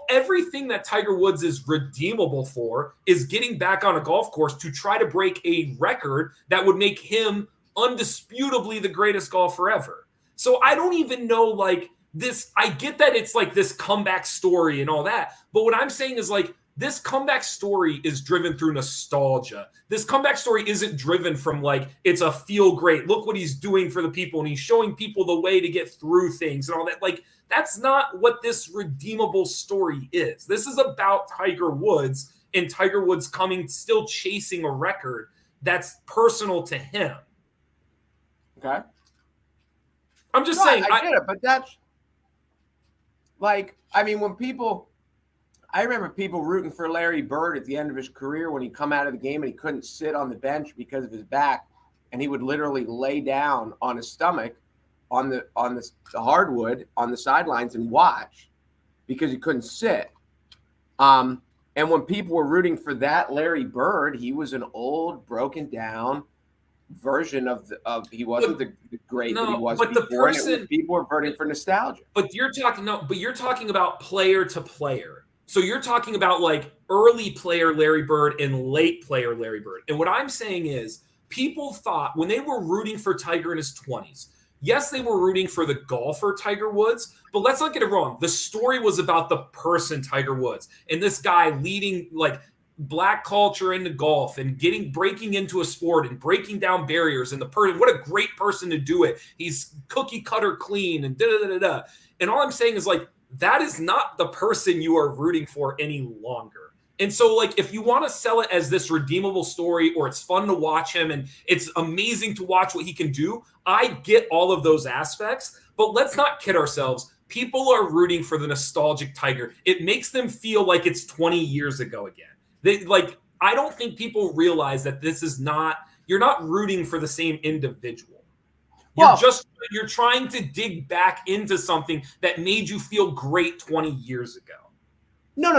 Speaker 1: everything that Tiger Woods is redeemable for is getting back on a golf course to try to break a record that would make him undisputably the greatest golfer ever. So I don't even know, like, this. I get that it's like this comeback story and all that, but what I'm saying is, like, this comeback story is driven through nostalgia. This comeback story isn't driven from, like, it's a feel great, look what he's doing for the people, and he's showing people the way to get through things and all that. Like, that's not what this redeemable story is. This is about Tiger Woods and Tiger Woods still chasing a record that's personal to him.
Speaker 2: Okay.
Speaker 1: I'm just saying.
Speaker 2: I get it, but that's like, I mean, I remember people rooting for Larry Bird at the end of his career when he come out of the game and he couldn't sit on the bench because of his back, and he would literally lay down on his stomach on the hardwood on the sidelines and watch because he couldn't sit. And when people were rooting for that Larry Bird, he was an old, broken down version of he wasn't the great that he was before. People were voting for nostalgia.
Speaker 1: But you're talking about player to player. So you're talking about like early player Larry Bird and late player Larry Bird. And what I'm saying is, people thought when they were rooting for Tiger in his 20s, yes, they were rooting for the golfer Tiger Woods, but let's not get it wrong. The story was about the person Tiger Woods and this guy leading like Black culture into golf and breaking into a sport and breaking down barriers, and what a great person to do it. He's cookie cutter clean and da-da-da-da-da. And all I'm saying is, like, that is not the person you are rooting for any longer. And so, like, if you want to sell it as this redeemable story, or it's fun to watch him and it's amazing to watch what he can do, I get all of those aspects, but let's not kid ourselves. People are rooting for the nostalgic Tiger. It makes them feel like it's 20 years ago again. I don't think people realize that you're not rooting for the same individual. You're trying to dig back into something that made you feel great 20 years ago.
Speaker 2: No.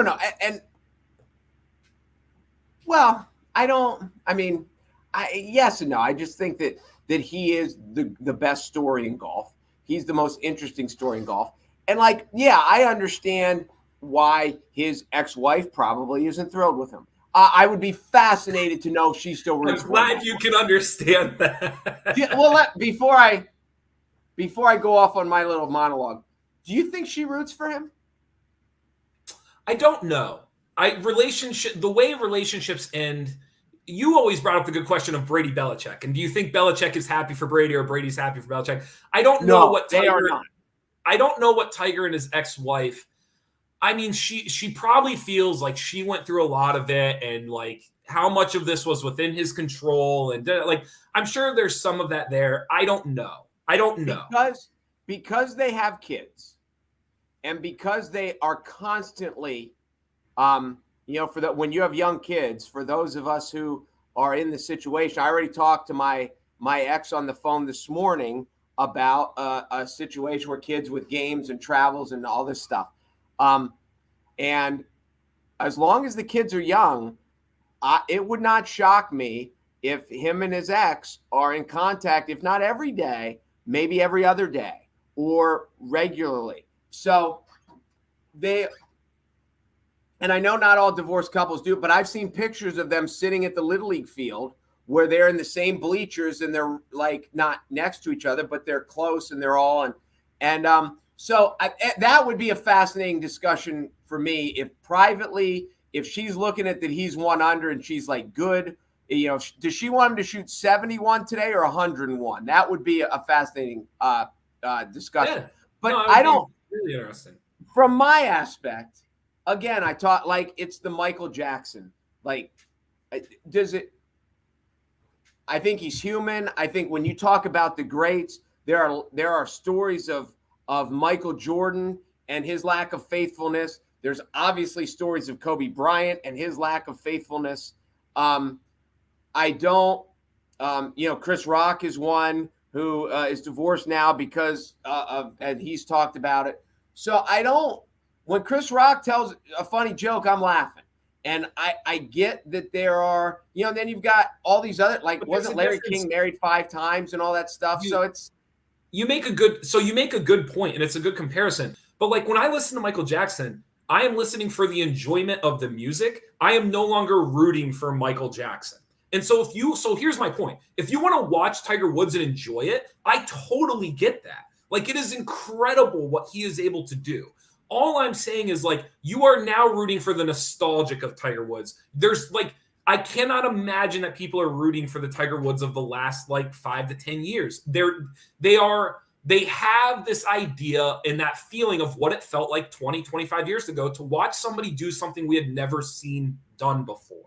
Speaker 2: Yes and no. I just think that he is the best story in golf. He's the most interesting story in golf. And I understand why his ex-wife probably isn't thrilled with him. I would be fascinated to know if she still roots for him.
Speaker 1: I'm glad you can understand that.
Speaker 2: Well, before I go off on my little monologue, do you think she roots for him?
Speaker 1: I don't know. The way relationships end, you always brought up the good question of Brady Belichick. And do you think Belichick is happy for Brady or Brady's happy for Belichick? I don't know what Tiger,
Speaker 2: they are not.
Speaker 1: I don't know what Tiger and his ex-wife. I mean, she probably feels like she went through a lot of it, and like how much of this was within his control, and like I'm sure there's some of that there. I don't know.
Speaker 2: Because they have kids, and because they are constantly, when you have young kids, for those of us who are in the situation, I already talked to my ex on the phone this morning about a situation where kids with games and travels and all this stuff. And as long as the kids are young, it would not shock me if him and his ex are in contact, if not every day, maybe every other day or regularly. So and I know not all divorced couples do, but I've seen pictures of them sitting at the Little League field where they're in the same bleachers and they're like not next to each other, but they're close and they're all So that would be a fascinating discussion for me if privately, if she's looking at that he's 1 under and she's like, good, does she want him to shoot 71 today or 101? That would be a fascinating discussion.
Speaker 1: Yeah.
Speaker 2: But
Speaker 1: no,
Speaker 2: I don't,
Speaker 1: really interesting.
Speaker 2: from my aspect, again, I taught like it's the Michael Jackson. Like, does it? I think he's human. I think when you talk about the greats, there are stories of Michael Jordan and his lack of faithfulness. There's obviously stories of Kobe Bryant and his lack of faithfulness. I don't, Chris Rock is one who is divorced now because and he's talked about it. So when Chris Rock tells a funny joke, I'm laughing. And I get that there are, then you've got all these other, like, wasn't Larry King married 5 times and all that stuff?
Speaker 1: You make a good point, and it's a good comparison. But like when I listen to Michael Jackson, I am listening for the enjoyment of the music. I am no longer rooting for Michael Jackson. And so here's my point. If you want to watch Tiger Woods and enjoy it, I totally get that. Like, it is incredible what he is able to do. All I'm saying is, like, you are now rooting for the nostalgic of Tiger Woods. There's like, I cannot imagine that people are rooting for the Tiger Woods of the last like 5 to 10 years. They have this idea and that feeling of what it felt like 20, 25 years ago to watch somebody do something we had never seen done before.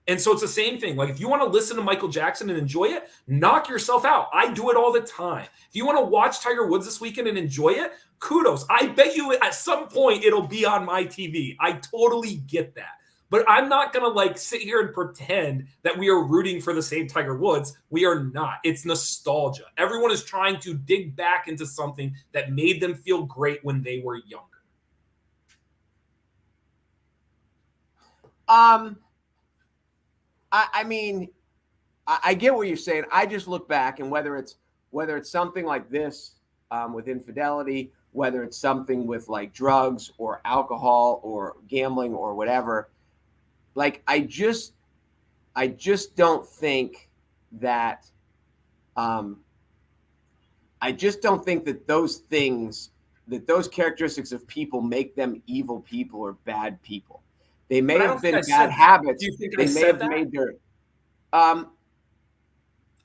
Speaker 1: And so it's the same thing. Like, if you want to listen to Michael Jackson and enjoy it, knock yourself out. I do it all the time. If you want to watch Tiger Woods this weekend and enjoy it, kudos. I bet you at some point it'll be on my TV. I totally get that. But I'm not going to like sit here and pretend that we are rooting for the same Tiger Woods. We are not. It's nostalgia. Everyone is trying to dig back into something that made them feel great when they were younger.
Speaker 2: I mean, I get what you're saying. I just look back, and whether it's something like this with infidelity, whether it's something with like drugs or alcohol or gambling or whatever, like I just don't think that those things, that those characteristics of people make them evil people or bad people. They may have been bad habits.
Speaker 1: Do you think
Speaker 2: they may have made their.
Speaker 1: I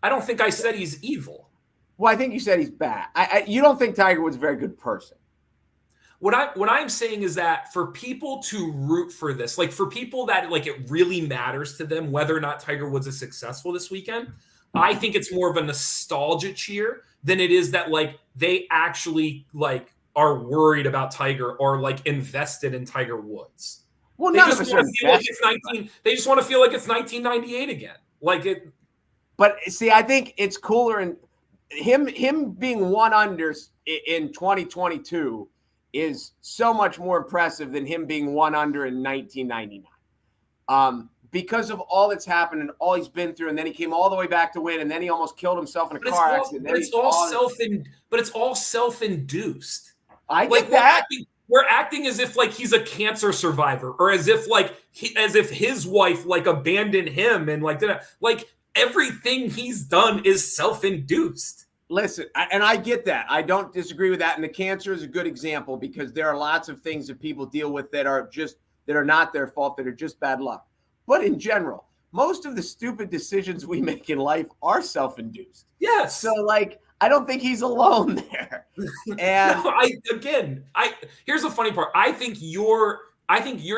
Speaker 1: don't think I said he's evil.
Speaker 2: Well, I think you said he's bad. You don't think Tiger Woods is a very good person.
Speaker 1: What I'm saying is that for people to root for this, like for people that like it really matters to them whether or not Tiger Woods is successful this weekend, I think it's more of a nostalgia cheer than it is that like they actually like are worried about Tiger or like invested in Tiger Woods.
Speaker 2: Well,
Speaker 1: they just want to feel like it's 19. They just want to feel like it's 1998 again. Like it.
Speaker 2: But see, I think it's cooler, and him being 1 under in 2022 is so much more impressive than him being 1 under in 1999. Because of all that's happened and all he's been through, and then he came all the way back to win, and then he almost killed himself in a car accident.
Speaker 1: But it's all self-induced.
Speaker 2: I get that.
Speaker 1: We're acting as if like he's a cancer survivor, or as if like as if his wife like abandoned him, and like everything he's done is self-induced.
Speaker 2: Listen, and I get that. I don't disagree with that. And the cancer is a good example because there are lots of things that people deal with that are not their fault, that are just bad luck. But in general, most of the stupid decisions we make in life are self-induced.
Speaker 1: Yes.
Speaker 2: So like, I don't think he's alone there. And
Speaker 1: no, here's the funny part. I think you're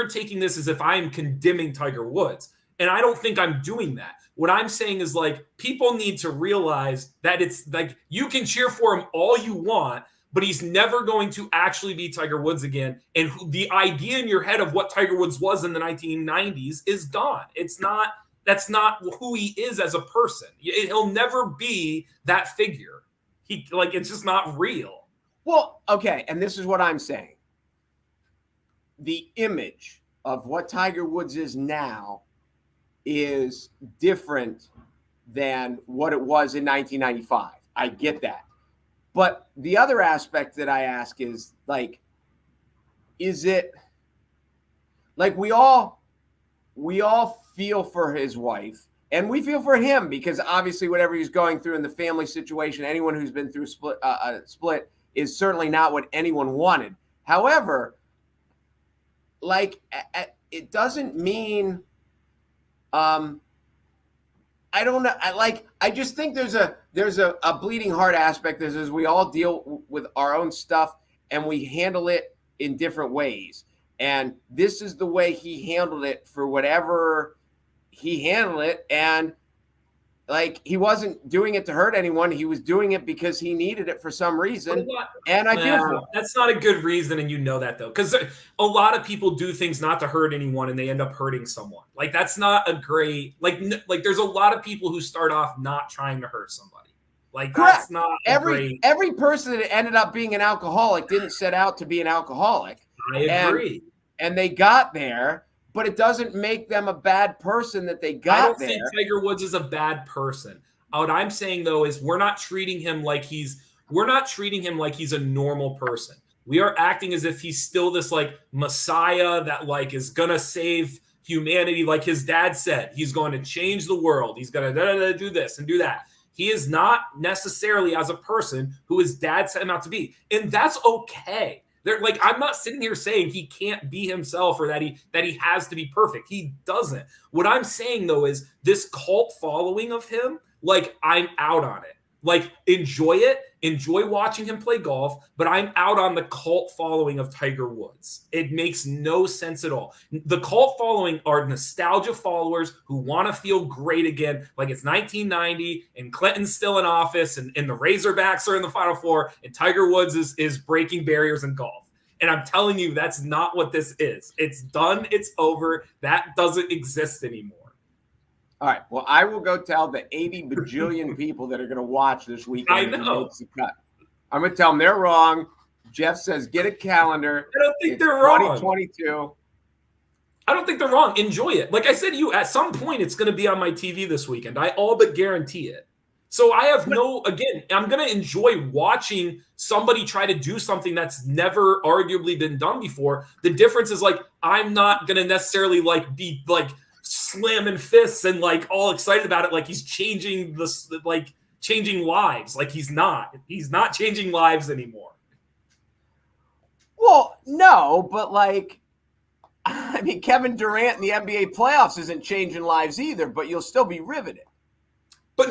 Speaker 1: taking this as if I'm condemning Tiger Woods. And I don't think I'm doing that. What I'm saying is like people need to realize that it's like you can cheer for him all you want, but he's never going to actually be Tiger Woods again. And the idea in your head of what Tiger Woods was in the 1990s is gone. That's not who he is as a person. He'll never be that figure. It's just not real.
Speaker 2: Well, okay. And this is what I'm saying. The image of what Tiger Woods is now is different than what it was in 1995. I get that. But the other aspect that I ask is like, is it like we all feel for his wife, and we feel for him because obviously whatever he's going through in the family situation, anyone who's been through a split is certainly not what anyone wanted. However, like it doesn't mean I don't know. I just think there's a bleeding heart aspect. As we all deal with our own stuff and we handle it in different ways. And this is the way he handled it for whatever he handled it. And like, he wasn't doing it to hurt anyone. He was doing it because he needed it for some reason. And I feel for him.
Speaker 1: That's not a good reason, and you know that, though, because a lot of people do things not to hurt anyone, and they end up hurting someone. Like, that's not a great – like there's a lot of people who start off not trying to hurt somebody. Like,
Speaker 2: Correct.
Speaker 1: That's not
Speaker 2: every person that ended up being an alcoholic didn't set out to be an alcoholic.
Speaker 1: I agree.
Speaker 2: And they got there. But it doesn't make them a bad person that they got there. I don't
Speaker 1: think Tiger Woods is a bad person. What I'm saying, though, is we're not treating him like he's a normal person. We are acting as if he's still this like messiah that like is gonna save humanity. Like his dad said, he's going to change the world. He's gonna do this and do that. He is not necessarily as a person who his dad set him out to be, and that's okay. Like, I'm not sitting here saying he can't be himself or that he has to be perfect. He doesn't. What I'm saying, though, is this cult following of him, like, I'm out on it. Like, enjoy it. Enjoy watching him play golf, but I'm out on the cult following of Tiger Woods. It makes no sense at all. The cult following are nostalgia followers who want to feel great again, like it's 1990 and Clinton's still in office and the Razorbacks are in the Final Four and Tiger Woods is breaking barriers in golf. And I'm telling you, that's not what this is. It's done. It's over. That doesn't exist anymore.
Speaker 2: All right. Well, I will go tell the 80 bajillion people that are going to watch this weekend.
Speaker 1: I know.
Speaker 2: I'm going to tell them they're wrong. Jeff says, get a calendar.
Speaker 1: I don't think they're wrong.
Speaker 2: 2022.
Speaker 1: I don't think they're wrong. Enjoy it. Like I said to you, at some point, it's going to be on my TV this weekend. I all but guarantee it. So I have I'm going to enjoy watching somebody try to do something that's never arguably been done before. The difference is like, I'm not going to necessarily like be like, slamming fists and like all excited about it like he's changing lives. Like he's not changing lives anymore.
Speaker 2: Well, no, but like, I mean, Kevin Durant in the NBA playoffs isn't changing lives either, but you'll still be riveted.
Speaker 1: But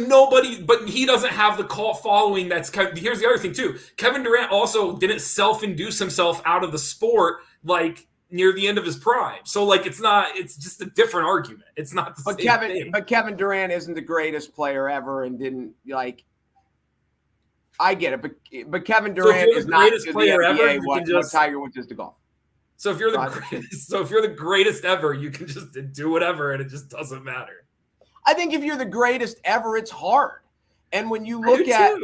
Speaker 1: he doesn't have the cult following. Here's the other thing too. Kevin Durant also didn't self-induce himself out of the sport like near the end of his prime. So like it's just a different argument. It's not the same thing.
Speaker 2: But Kevin Durant isn't the greatest player ever and didn't like I get it, but Kevin Durant is not the greatest player ever. What Tiger Woods is to golf.
Speaker 1: So if you're the greatest ever, you can just do whatever and it just doesn't matter.
Speaker 2: I think if you're the greatest ever, it's hard. And when you look at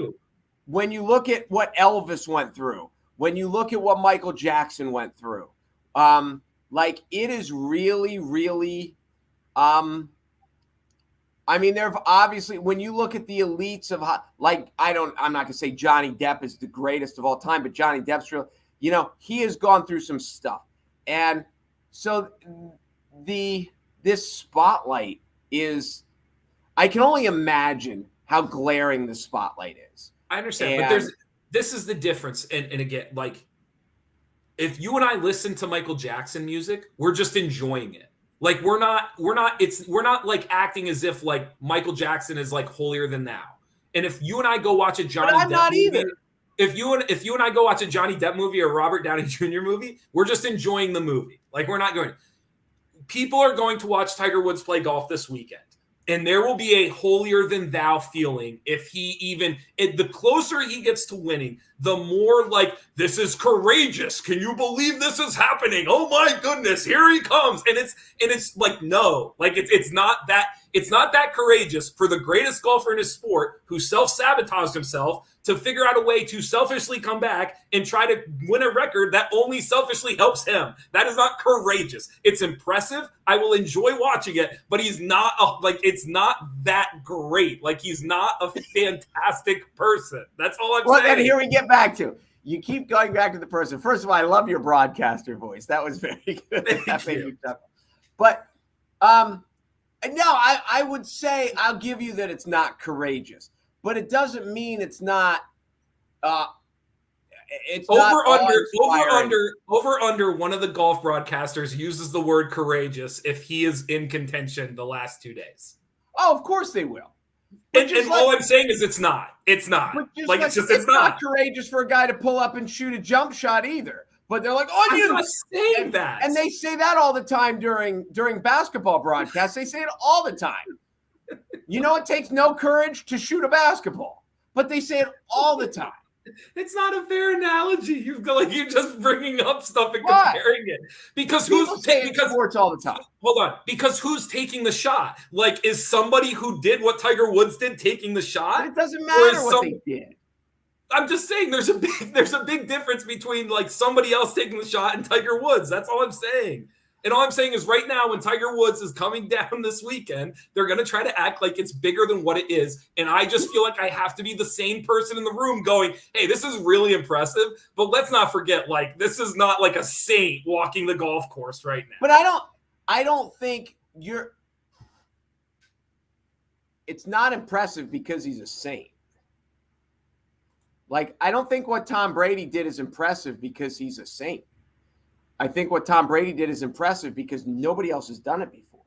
Speaker 2: what Elvis went through, when you look at what Michael Jackson went through, like it is really, really, I mean, there have obviously, when you look at the elites of like, I'm not going to say Johnny Depp is the greatest of all time, but Johnny Depp's real, he has gone through some stuff. And so this spotlight is, I can only imagine how glaring the spotlight is.
Speaker 1: I understand, but this is the difference. And again, like, if you and I listen to Michael Jackson music, we're just enjoying it. Like we're not like acting as if like Michael Jackson is like holier than thou. And if you and I go watch a Johnny Depp movie, if you and I go watch a Johnny Depp movie or Robert Downey Jr. movie, we're just enjoying the movie. Like we're not going. People are going to watch Tiger Woods play golf this weekend. And there will be a holier than thou feeling if the closer he gets to winning, the more like, this is courageous. Can you believe this is happening? Oh my goodness, here he comes. And it's like, no, like it's not that courageous for the greatest golfer in his sport who self-sabotaged himself to figure out a way to selfishly come back and try to win a record that only selfishly helps him. That is not courageous. It's impressive. I will enjoy watching it, but he's not it's not that great. Like he's not a fantastic person. That's all I'm saying.
Speaker 2: Well, then here we get back to, you keep going back to the person. First of all, I love your broadcaster voice. That was very good. That made me tough. But no, I would say I'll give you that it's not courageous. But it doesn't mean it's not. It's
Speaker 1: over under. One of the golf broadcasters uses the word courageous if he is in contention the last 2 days.
Speaker 2: Oh, of course they will.
Speaker 1: And all I'm saying is it's not. It's not.
Speaker 2: It's not courageous for a guy to pull up and shoot a jump shot either. But they're like,
Speaker 1: I'm
Speaker 2: onions.
Speaker 1: not saying that.
Speaker 2: And they say that all the time during basketball broadcasts. They say it all the time. You know, it takes no courage to shoot a basketball, but they say it all the time.
Speaker 1: It's not a fair analogy. You're just bringing up stuff and comparing it because
Speaker 2: sports all the time.
Speaker 1: Hold on, because who's taking the shot? Like, is somebody who did what Tiger Woods did taking the shot?
Speaker 2: But it doesn't matter what they did.
Speaker 1: I'm just saying there's a big difference between like somebody else taking the shot and Tiger Woods. That's all I'm saying. And all I'm saying is right now when Tiger Woods is coming down this weekend, they're going to try to act like it's bigger than what it is. And I just feel like I have to be the same person in the room going, hey, this is really impressive. But let's not forget, like, this is not like a saint walking the golf course right now.
Speaker 2: But I don't think it's not impressive because he's a saint. Like, I don't think what Tom Brady did is impressive because he's a saint. I think what Tom Brady did is impressive because nobody else has done it before.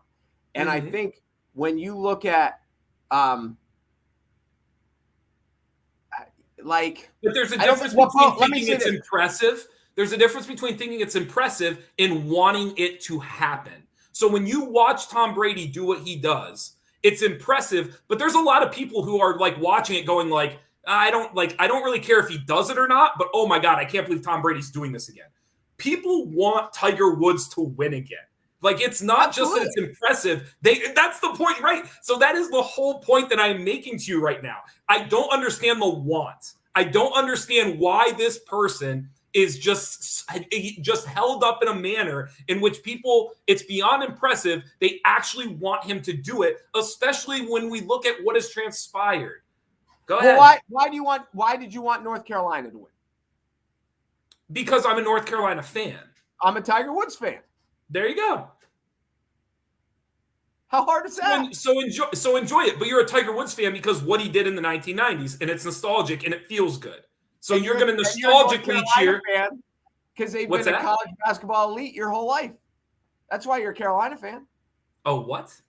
Speaker 2: And I think when you look at
Speaker 1: but there's a difference between thinking it's impressive. There's a difference between thinking it's impressive and wanting it to happen. So when you watch Tom Brady do what he does, it's impressive, but there's a lot of people who are like watching it going like, I don't really care if he does it or not, but oh my God, I can't believe Tom Brady's doing this again. People want Tiger Woods to win again. Like, it's not just that it's impressive. That's the point, right? So that is the whole point that I'm making to you right now. I don't understand the want. I don't understand why this person is just held up in a manner in which people, it's beyond impressive. They actually want him to do it, especially when we look at what has transpired. Go ahead.
Speaker 2: Why did you want North Carolina to win?
Speaker 1: Because I'm a North Carolina fan.
Speaker 2: I'm a Tiger Woods fan.
Speaker 1: There you go.
Speaker 2: How hard is that?
Speaker 1: So enjoy it. But you're a Tiger Woods fan because what he did in the 1990s, and it's nostalgic and it feels good. So you're going to nostalgically cheer
Speaker 2: because they've been a college basketball elite your whole life. That's why you're a Carolina fan.
Speaker 1: Oh, what?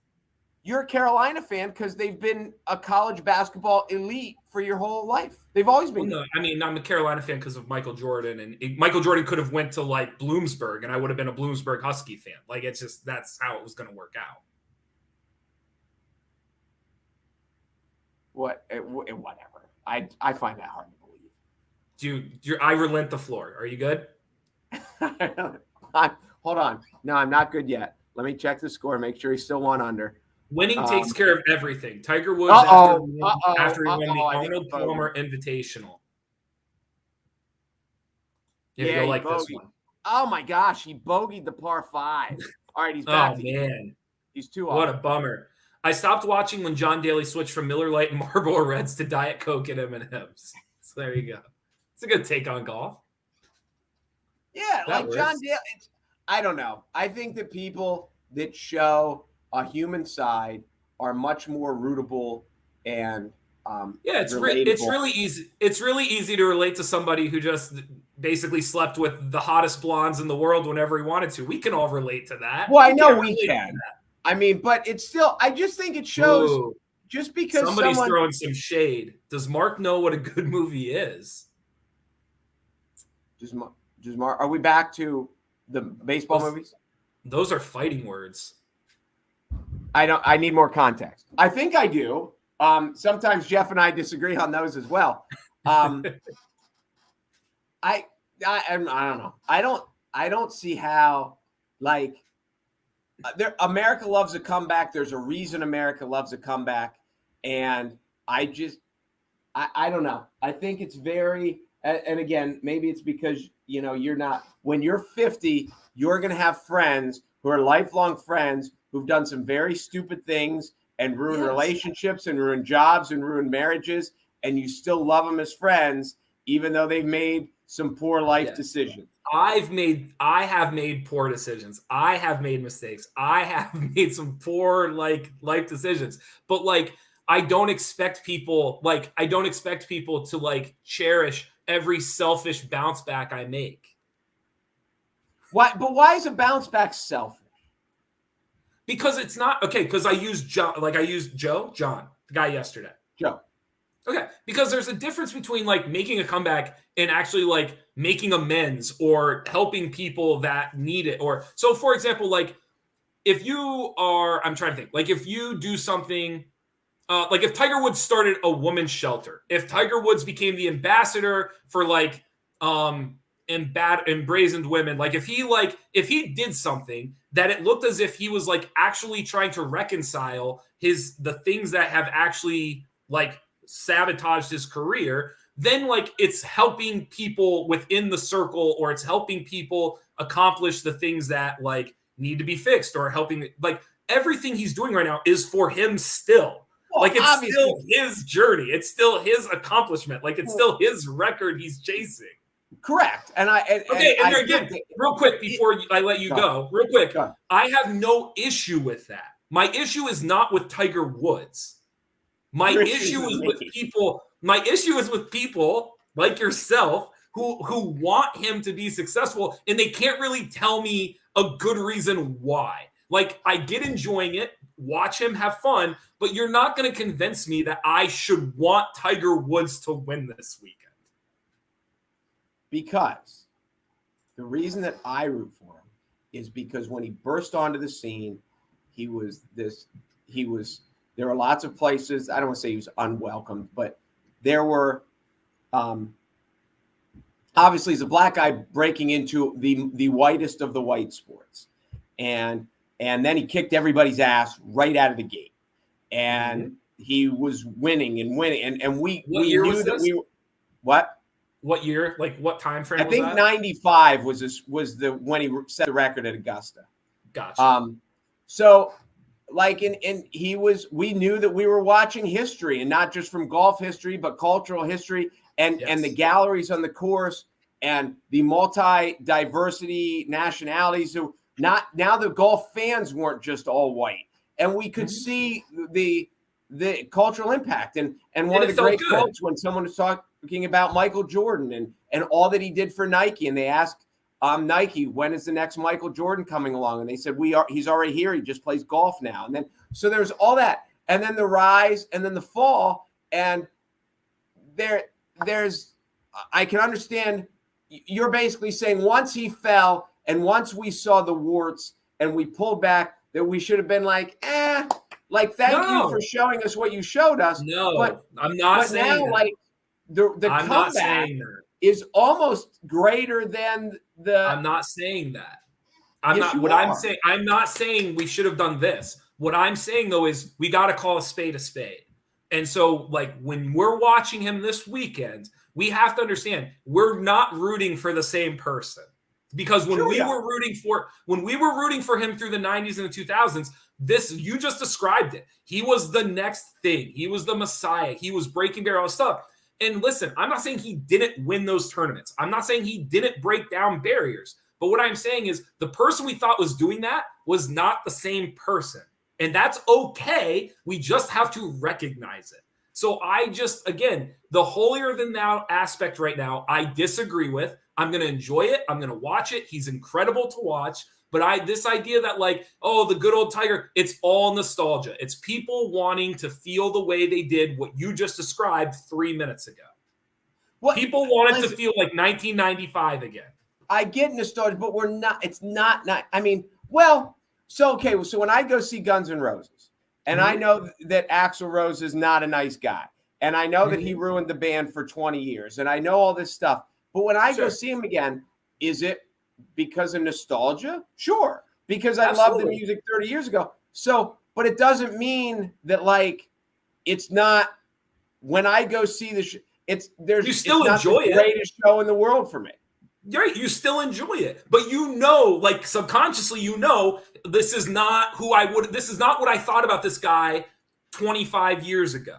Speaker 2: You're a Carolina fan because they've been a college basketball elite for your whole life. They've always been.
Speaker 1: Well, no, I mean, I'm a Carolina fan because of Michael Jordan, and Michael Jordan could have went to like Bloomsburg, and I would have been a Bloomsburg Husky fan. Like, it's just that's how it was going to work out.
Speaker 2: Whatever. I find that hard to believe.
Speaker 1: Dude, I relent the floor. Are you good?
Speaker 2: Hold on. No, I'm not good yet. Let me check the score. Make sure he's still one under.
Speaker 1: Winning takes care of everything. Tiger Woods after he won the Arnold Palmer Invitational.
Speaker 2: Yeah,
Speaker 1: go like this one.
Speaker 2: Oh my gosh, he bogeyed the par 5. All right, he's back.
Speaker 1: Oh man,
Speaker 2: he's 2 off.
Speaker 1: What a bummer. I stopped watching when John Daly switched from Miller Lite and Marlboro Reds to Diet Coke and M&Ms. So there you go. It's a good take on golf.
Speaker 2: Yeah, that like works. John Daly. I don't know. I think that people that show a human side are much more rootable and
Speaker 1: it's really easy. It's really easy to relate to somebody who just basically slept with the hottest blondes in the world whenever he wanted to. We can all relate to that.
Speaker 2: Well, I know we can. I mean, but it's still. I just think it shows. Just because
Speaker 1: somebody's throwing some shade. Does Mark know what a good movie is?
Speaker 2: Does Mark? Are we back to the baseball movies?
Speaker 1: Those are fighting words.
Speaker 2: I need more context. I think I do. Sometimes Jeff and I disagree on those as well. I don't know. I don't see how, like, America loves a comeback. There's a reason America loves a comeback. And I don't know. I think it's very, and again, maybe it's because, you're not, when you're 50, you're going to have friends who are lifelong friends who've done some very stupid things and ruin relationships and ruin jobs and ruin marriages. And you still love them as friends, even though they've made some poor life decisions.
Speaker 1: I have made poor decisions. I have made mistakes. I have made some poor life decisions. But I don't expect people to cherish every selfish bounce back I make.
Speaker 2: Why? But why is a bounce back selfish?
Speaker 1: Because it's not okay. Because I used John, John, the guy yesterday.
Speaker 2: Joe.
Speaker 1: Okay, because there's a difference between making a comeback and actually making amends or helping people that need it. Or so, for example, like if you are, I'm trying to think, like if you do something, like if Tiger Woods started a women's shelter, if Tiger Woods became the ambassador for like embrazened women, like if he did something that it looked as if he was like actually trying to reconcile the things that have actually like sabotaged his career, then like it's helping people within the circle, or it's helping people accomplish the things that like need to be fixed, or helping, like everything he's doing right now is for him still.
Speaker 2: Well,
Speaker 1: like it's
Speaker 2: obviously,
Speaker 1: still his journey. It's still his accomplishment. Like it's still his record he's chasing.
Speaker 2: Correct. And
Speaker 1: again, real quick before I let you go, real quick, I have no issue with that. My issue is not with Tiger Woods. My issue is with people. My issue is with people like yourself who want him to be successful, and they can't really tell me a good reason why. Like, I get enjoying it, watch him have fun, but you're not going to convince me that I should want Tiger Woods to win this weekend.
Speaker 2: Because the reason that I root for him is because when he burst onto the scene, there were lots of places, I don't want to say he was unwelcomed, but there were, obviously he's a black guy breaking into the whitest of the white sports. And then he kicked everybody's ass right out of the gate. And he was winning. And we knew that we were, what?
Speaker 1: What year? Like what time frame?
Speaker 2: I think 95 was when he set the record at Augusta.
Speaker 1: Gotcha.
Speaker 2: So like we knew that we were watching history, and not just from golf history, but cultural history, and the galleries on the course, and the multi-diversity nationalities who now the golf fans weren't just all white, and we could see the cultural impact. And one of the great quotes when someone was talking about Michael Jordan and all that he did for Nike, and they asked Nike, when is the next Michael Jordan coming along? And they said, he's already here. He just plays golf now. And then, so there's all that. And then the rise and then the fall. And I can understand, you're basically saying once he fell and once we saw the warts and we pulled back, that we should have been like, thank you for showing us what you showed us.
Speaker 1: No, but I'm not saying
Speaker 2: now,
Speaker 1: that.
Speaker 2: like the
Speaker 1: I'm
Speaker 2: comeback
Speaker 1: not saying that.
Speaker 2: Is almost greater than
Speaker 1: I'm not saying that. I'm not saying we should have done this. What I'm saying though is we got to call a spade a spade. And so like when we're watching him this weekend, we have to understand we're not rooting for the same person. Because when we were rooting for him through the 90s and the 2000s, you just described it. He was the next thing. He was the Messiah. He was breaking barrel stuff. And listen, I'm not saying he didn't win those tournaments. I'm not saying he didn't break down barriers. But what I'm saying is the person we thought was doing that was not the same person. And that's okay. We just have to recognize it. So again, the holier than thou aspect right now, I disagree with. I'm going to enjoy it. I'm going to watch it. He's incredible to watch. But this idea that like, oh, the good old Tiger, it's all nostalgia. It's people wanting to feel the way they did what you just described 3 minutes ago. People wanted to feel like 1995 again.
Speaker 2: I get nostalgia, but we're not. It's not. I mean, so when I go see Guns N' Roses, and I know that Axl Rose is not a nice guy, and I know that he ruined the band for 20 years, and I know all this stuff. But when I go see him again, is it because of nostalgia? Sure. Because I love the music 30 years ago. So, but it doesn't mean that like, it's not, when I go see the
Speaker 1: you still enjoy it.
Speaker 2: The greatest show in the world for me.
Speaker 1: Right. You still enjoy it, but like subconsciously, this is not this is not what I thought about this guy 25 years ago.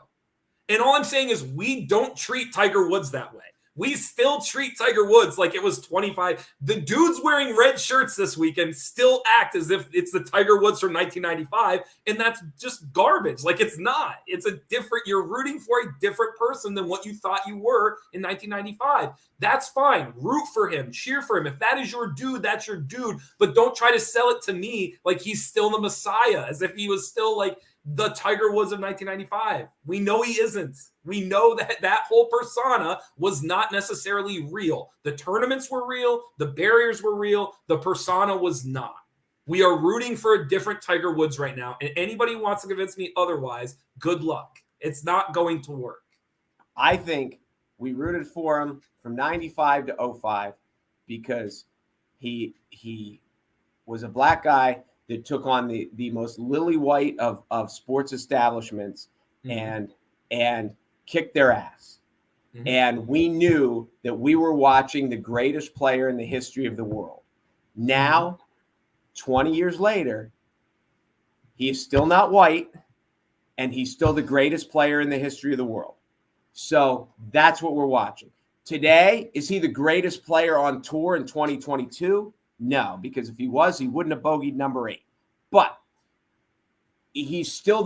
Speaker 1: And all I'm saying is we don't treat Tiger Woods that way. We still treat Tiger Woods like it was 25. The dudes wearing red shirts this weekend still act as if it's the Tiger Woods from 1995, and that's just garbage. Like, it's not. You're rooting for a different person than what you thought you were in 1995. That's fine. Root for him. Cheer for him. If that is your dude, that's your dude. But don't try to sell it to me like he's still the Messiah, as if he was still like the Tiger Woods of 1995. We know he isn't. We know that that whole persona was not necessarily real. The tournaments were real. The barriers were real. The persona was not. We are rooting for a different Tiger Woods right now. And anybody who wants to convince me otherwise, good luck. It's not going to work.
Speaker 2: I think we rooted for him from 95 to 05 because he was a black guy that took on the most lily white of sports establishments and kicked their ass. Mm-hmm. And we knew that we were watching the greatest player in the history of the world. Now, 20 years later, he is still not white, and he's still the greatest player in the history of the world. So that's what we're watching. Today, is he the greatest player on tour in 2022? No, because if he was, he wouldn't have bogeyed number 8. But he's still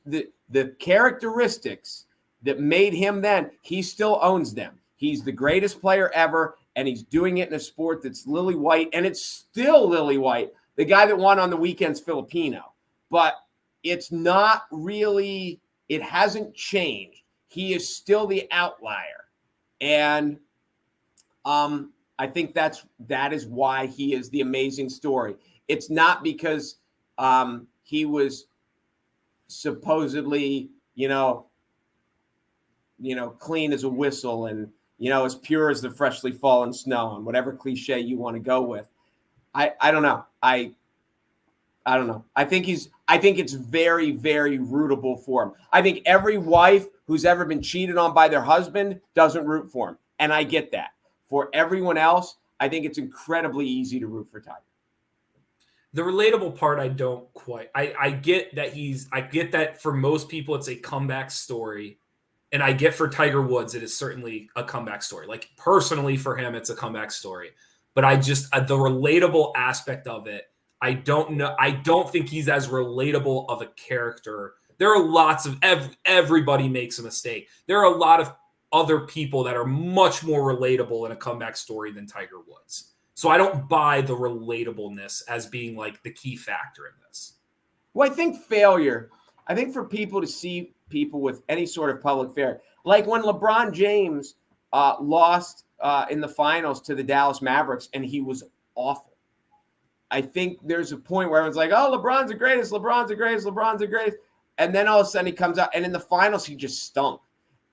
Speaker 2: the characteristics that made him then, he still owns them. He's the greatest player ever, and he's doing it in a sport that's lily white, and it's still lily white. The guy that won on the weekend's Filipino. But it's not really, it hasn't changed. He is still the outlier. And I think that is why he is the amazing story. It's not because he was supposedly, clean as a whistle and, as pure as the freshly fallen snow, and whatever cliche you want to go with. I don't know. I don't know. I think it's very, very rootable for him. I think every wife who's ever been cheated on by their husband doesn't root for him. And I get that. For everyone else, I think it's incredibly easy to root for Tiger.
Speaker 1: The relatable part, I don't quite. I get that for most people, it's a comeback story. And I get for Tiger Woods, it is certainly a comeback story. Like personally for him, it's a comeback story. But I just, the relatable aspect of it, I don't know. I don't think he's as relatable of a character. There are lots of, everybody makes a mistake. There are a lot of other people that are much more relatable in a comeback story than Tiger Woods. So I don't buy the relatableness as being like the key factor in this.
Speaker 2: Well, I think for people to see people with any sort of public fare, like when LeBron James lost in the finals to the Dallas Mavericks and he was awful. I think there's a point where everyone's like, oh, LeBron's the greatest. And then all of a sudden he comes out, and in the finals, he just stunk.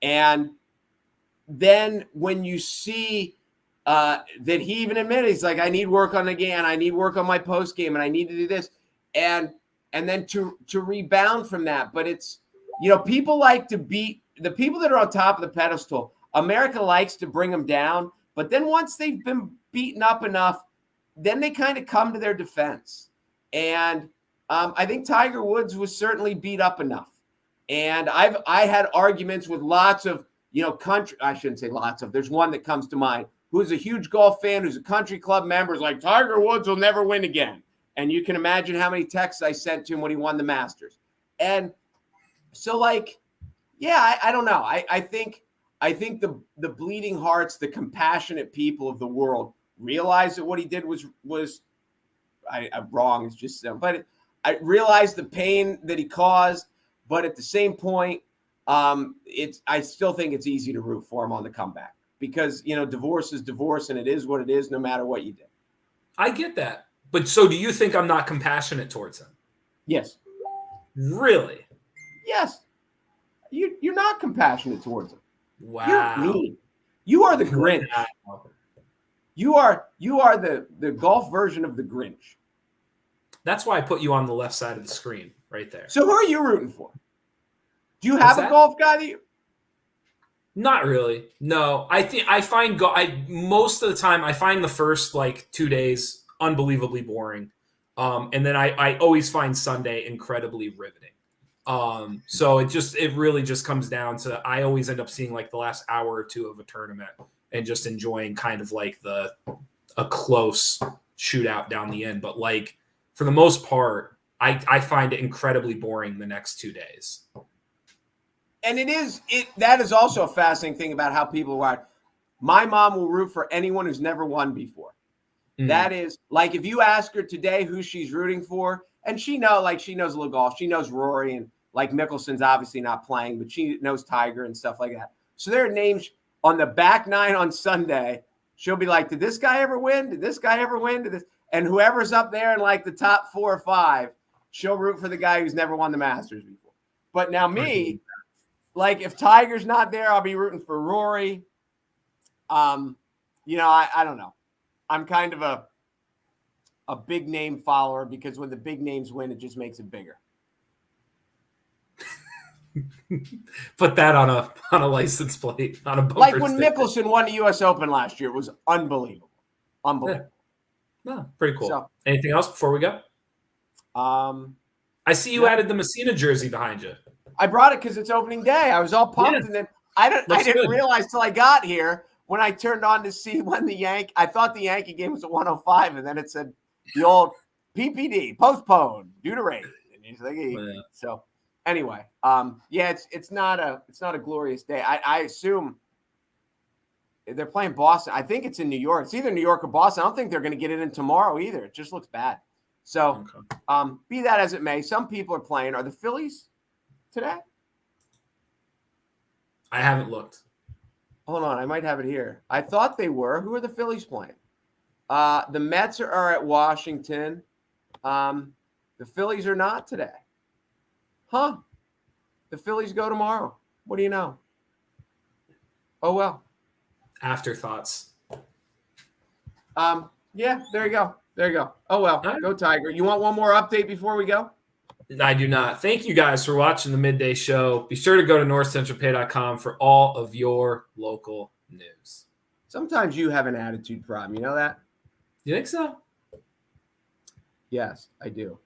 Speaker 2: And then when you see that he even admitted, he's like, I need work on the game, and I need work on my post game, and I need to do this. And then to rebound from that. But it's, people like to beat the people that are on top of the pedestal. America likes to bring them down. But then once they've been beaten up enough, then they kind of come to their defense. And I think Tiger Woods was certainly beat up enough. And I had arguments with lots of, country. I shouldn't say lots of. There's one that comes to mind who's a huge golf fan, who's a country club member, is like, Tiger Woods will never win again. And you can imagine how many texts I sent to him when he won the Masters. And so, I don't know. I think the bleeding hearts, the compassionate people of the world realized that what he did was wrong. It's just, but I realized the pain that he caused. But at the same point, I still think it's easy to root for him on the comeback because, divorce is divorce and it is what it is, no matter what you did.
Speaker 1: I get that. But so do you think I'm not compassionate towards him? Yes. Really?
Speaker 2: Yes. You're not compassionate towards him.
Speaker 1: Wow.
Speaker 2: You're mean. You are the Grinch. Wow. You are the golf version of the Grinch.
Speaker 1: That's why I put you on the left side of the screen right there.
Speaker 2: So who are you rooting for? Do you have a golf guy that you?
Speaker 1: Not really. No. I think I find most of the time I find the first 2 days unbelievably boring. And then I always find Sunday incredibly riveting. So it really just comes down to I always end up seeing the last hour or two of a tournament and just enjoying kind of a close shootout down the end. But for the most part, I find it incredibly boring the next 2 days.
Speaker 2: And that is also a fascinating thing about how people are. My mom will root for anyone who's never won before. Mm-hmm. That is if you ask her today who she's rooting for, and she knows a little golf. She knows Rory, and Like Mickelson's obviously not playing, but she knows Tiger and stuff like that. So there are names on the back nine on Sunday. She'll be like, did this guy ever win? Did this guy ever win? And whoever's up there in like the top 4 or 5, she'll root for the guy who's never won the Masters before. But now me, like if Tiger's not there, I'll be rooting for Rory. I don't know. I'm kind of a big name follower because when the big names win, it just makes it bigger.
Speaker 1: Put that on a license plate, on a bumper
Speaker 2: like when
Speaker 1: sticker.
Speaker 2: Mickelson won the U.S. Open last year, it was unbelievable. Unbelievable.
Speaker 1: Yeah. No, pretty cool.
Speaker 2: So,
Speaker 1: anything else before we go? I see you added the Messina jersey behind you.
Speaker 2: I brought it because it's opening day. I was all pumped, and then I didn't realize till I got here when I turned on to see when I thought the Yankee game was at 105, and then it said the old PPD postponed due to rain. And he's like, so. Anyway, it's not a glorious day. I assume they're playing Boston. I think it's in New York. It's either New York or Boston. I don't think they're going to get it in tomorrow either. It just looks bad. So, be that as it may, some people are playing. Are the Phillies today?
Speaker 1: I haven't looked.
Speaker 2: Hold on, I might have it here. I thought they were. Who are the Phillies playing? The Mets are at Washington. The Phillies are not today. Huh? The Phillies go tomorrow. What do you know? Oh, well.
Speaker 1: Afterthoughts.
Speaker 2: Yeah, there you go. There you go. Oh, well.
Speaker 1: Right.
Speaker 2: Go Tiger. You want one more update before we go?
Speaker 1: I do not. Thank you guys for watching the Midday Show. Be sure to go to NorthcentralPa.com for all of your local news.
Speaker 2: Sometimes you have an attitude problem. You know that?
Speaker 1: You think so?
Speaker 2: Yes, I do.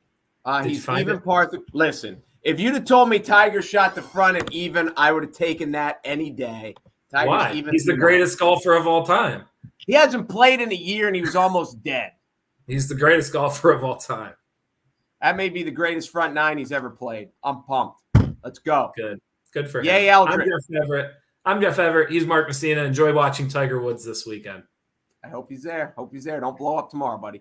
Speaker 1: He's
Speaker 2: even Parth. Listen. If you'd have told me Tiger shot the front at even, I would have taken that any day. Tiger's
Speaker 1: Why?
Speaker 2: Even
Speaker 1: He's the greatest golfer of all time.
Speaker 2: He hasn't played in a year, and he was almost dead.
Speaker 1: He's the greatest golfer of all time.
Speaker 2: That may be the greatest front nine he's ever played. I'm pumped. Let's go.
Speaker 1: Good for him.
Speaker 2: Yay, Eldred.
Speaker 1: I'm Jeff Everett. He's Mark Messina. Enjoy watching Tiger Woods this weekend.
Speaker 2: I hope he's there. Don't blow up tomorrow, buddy.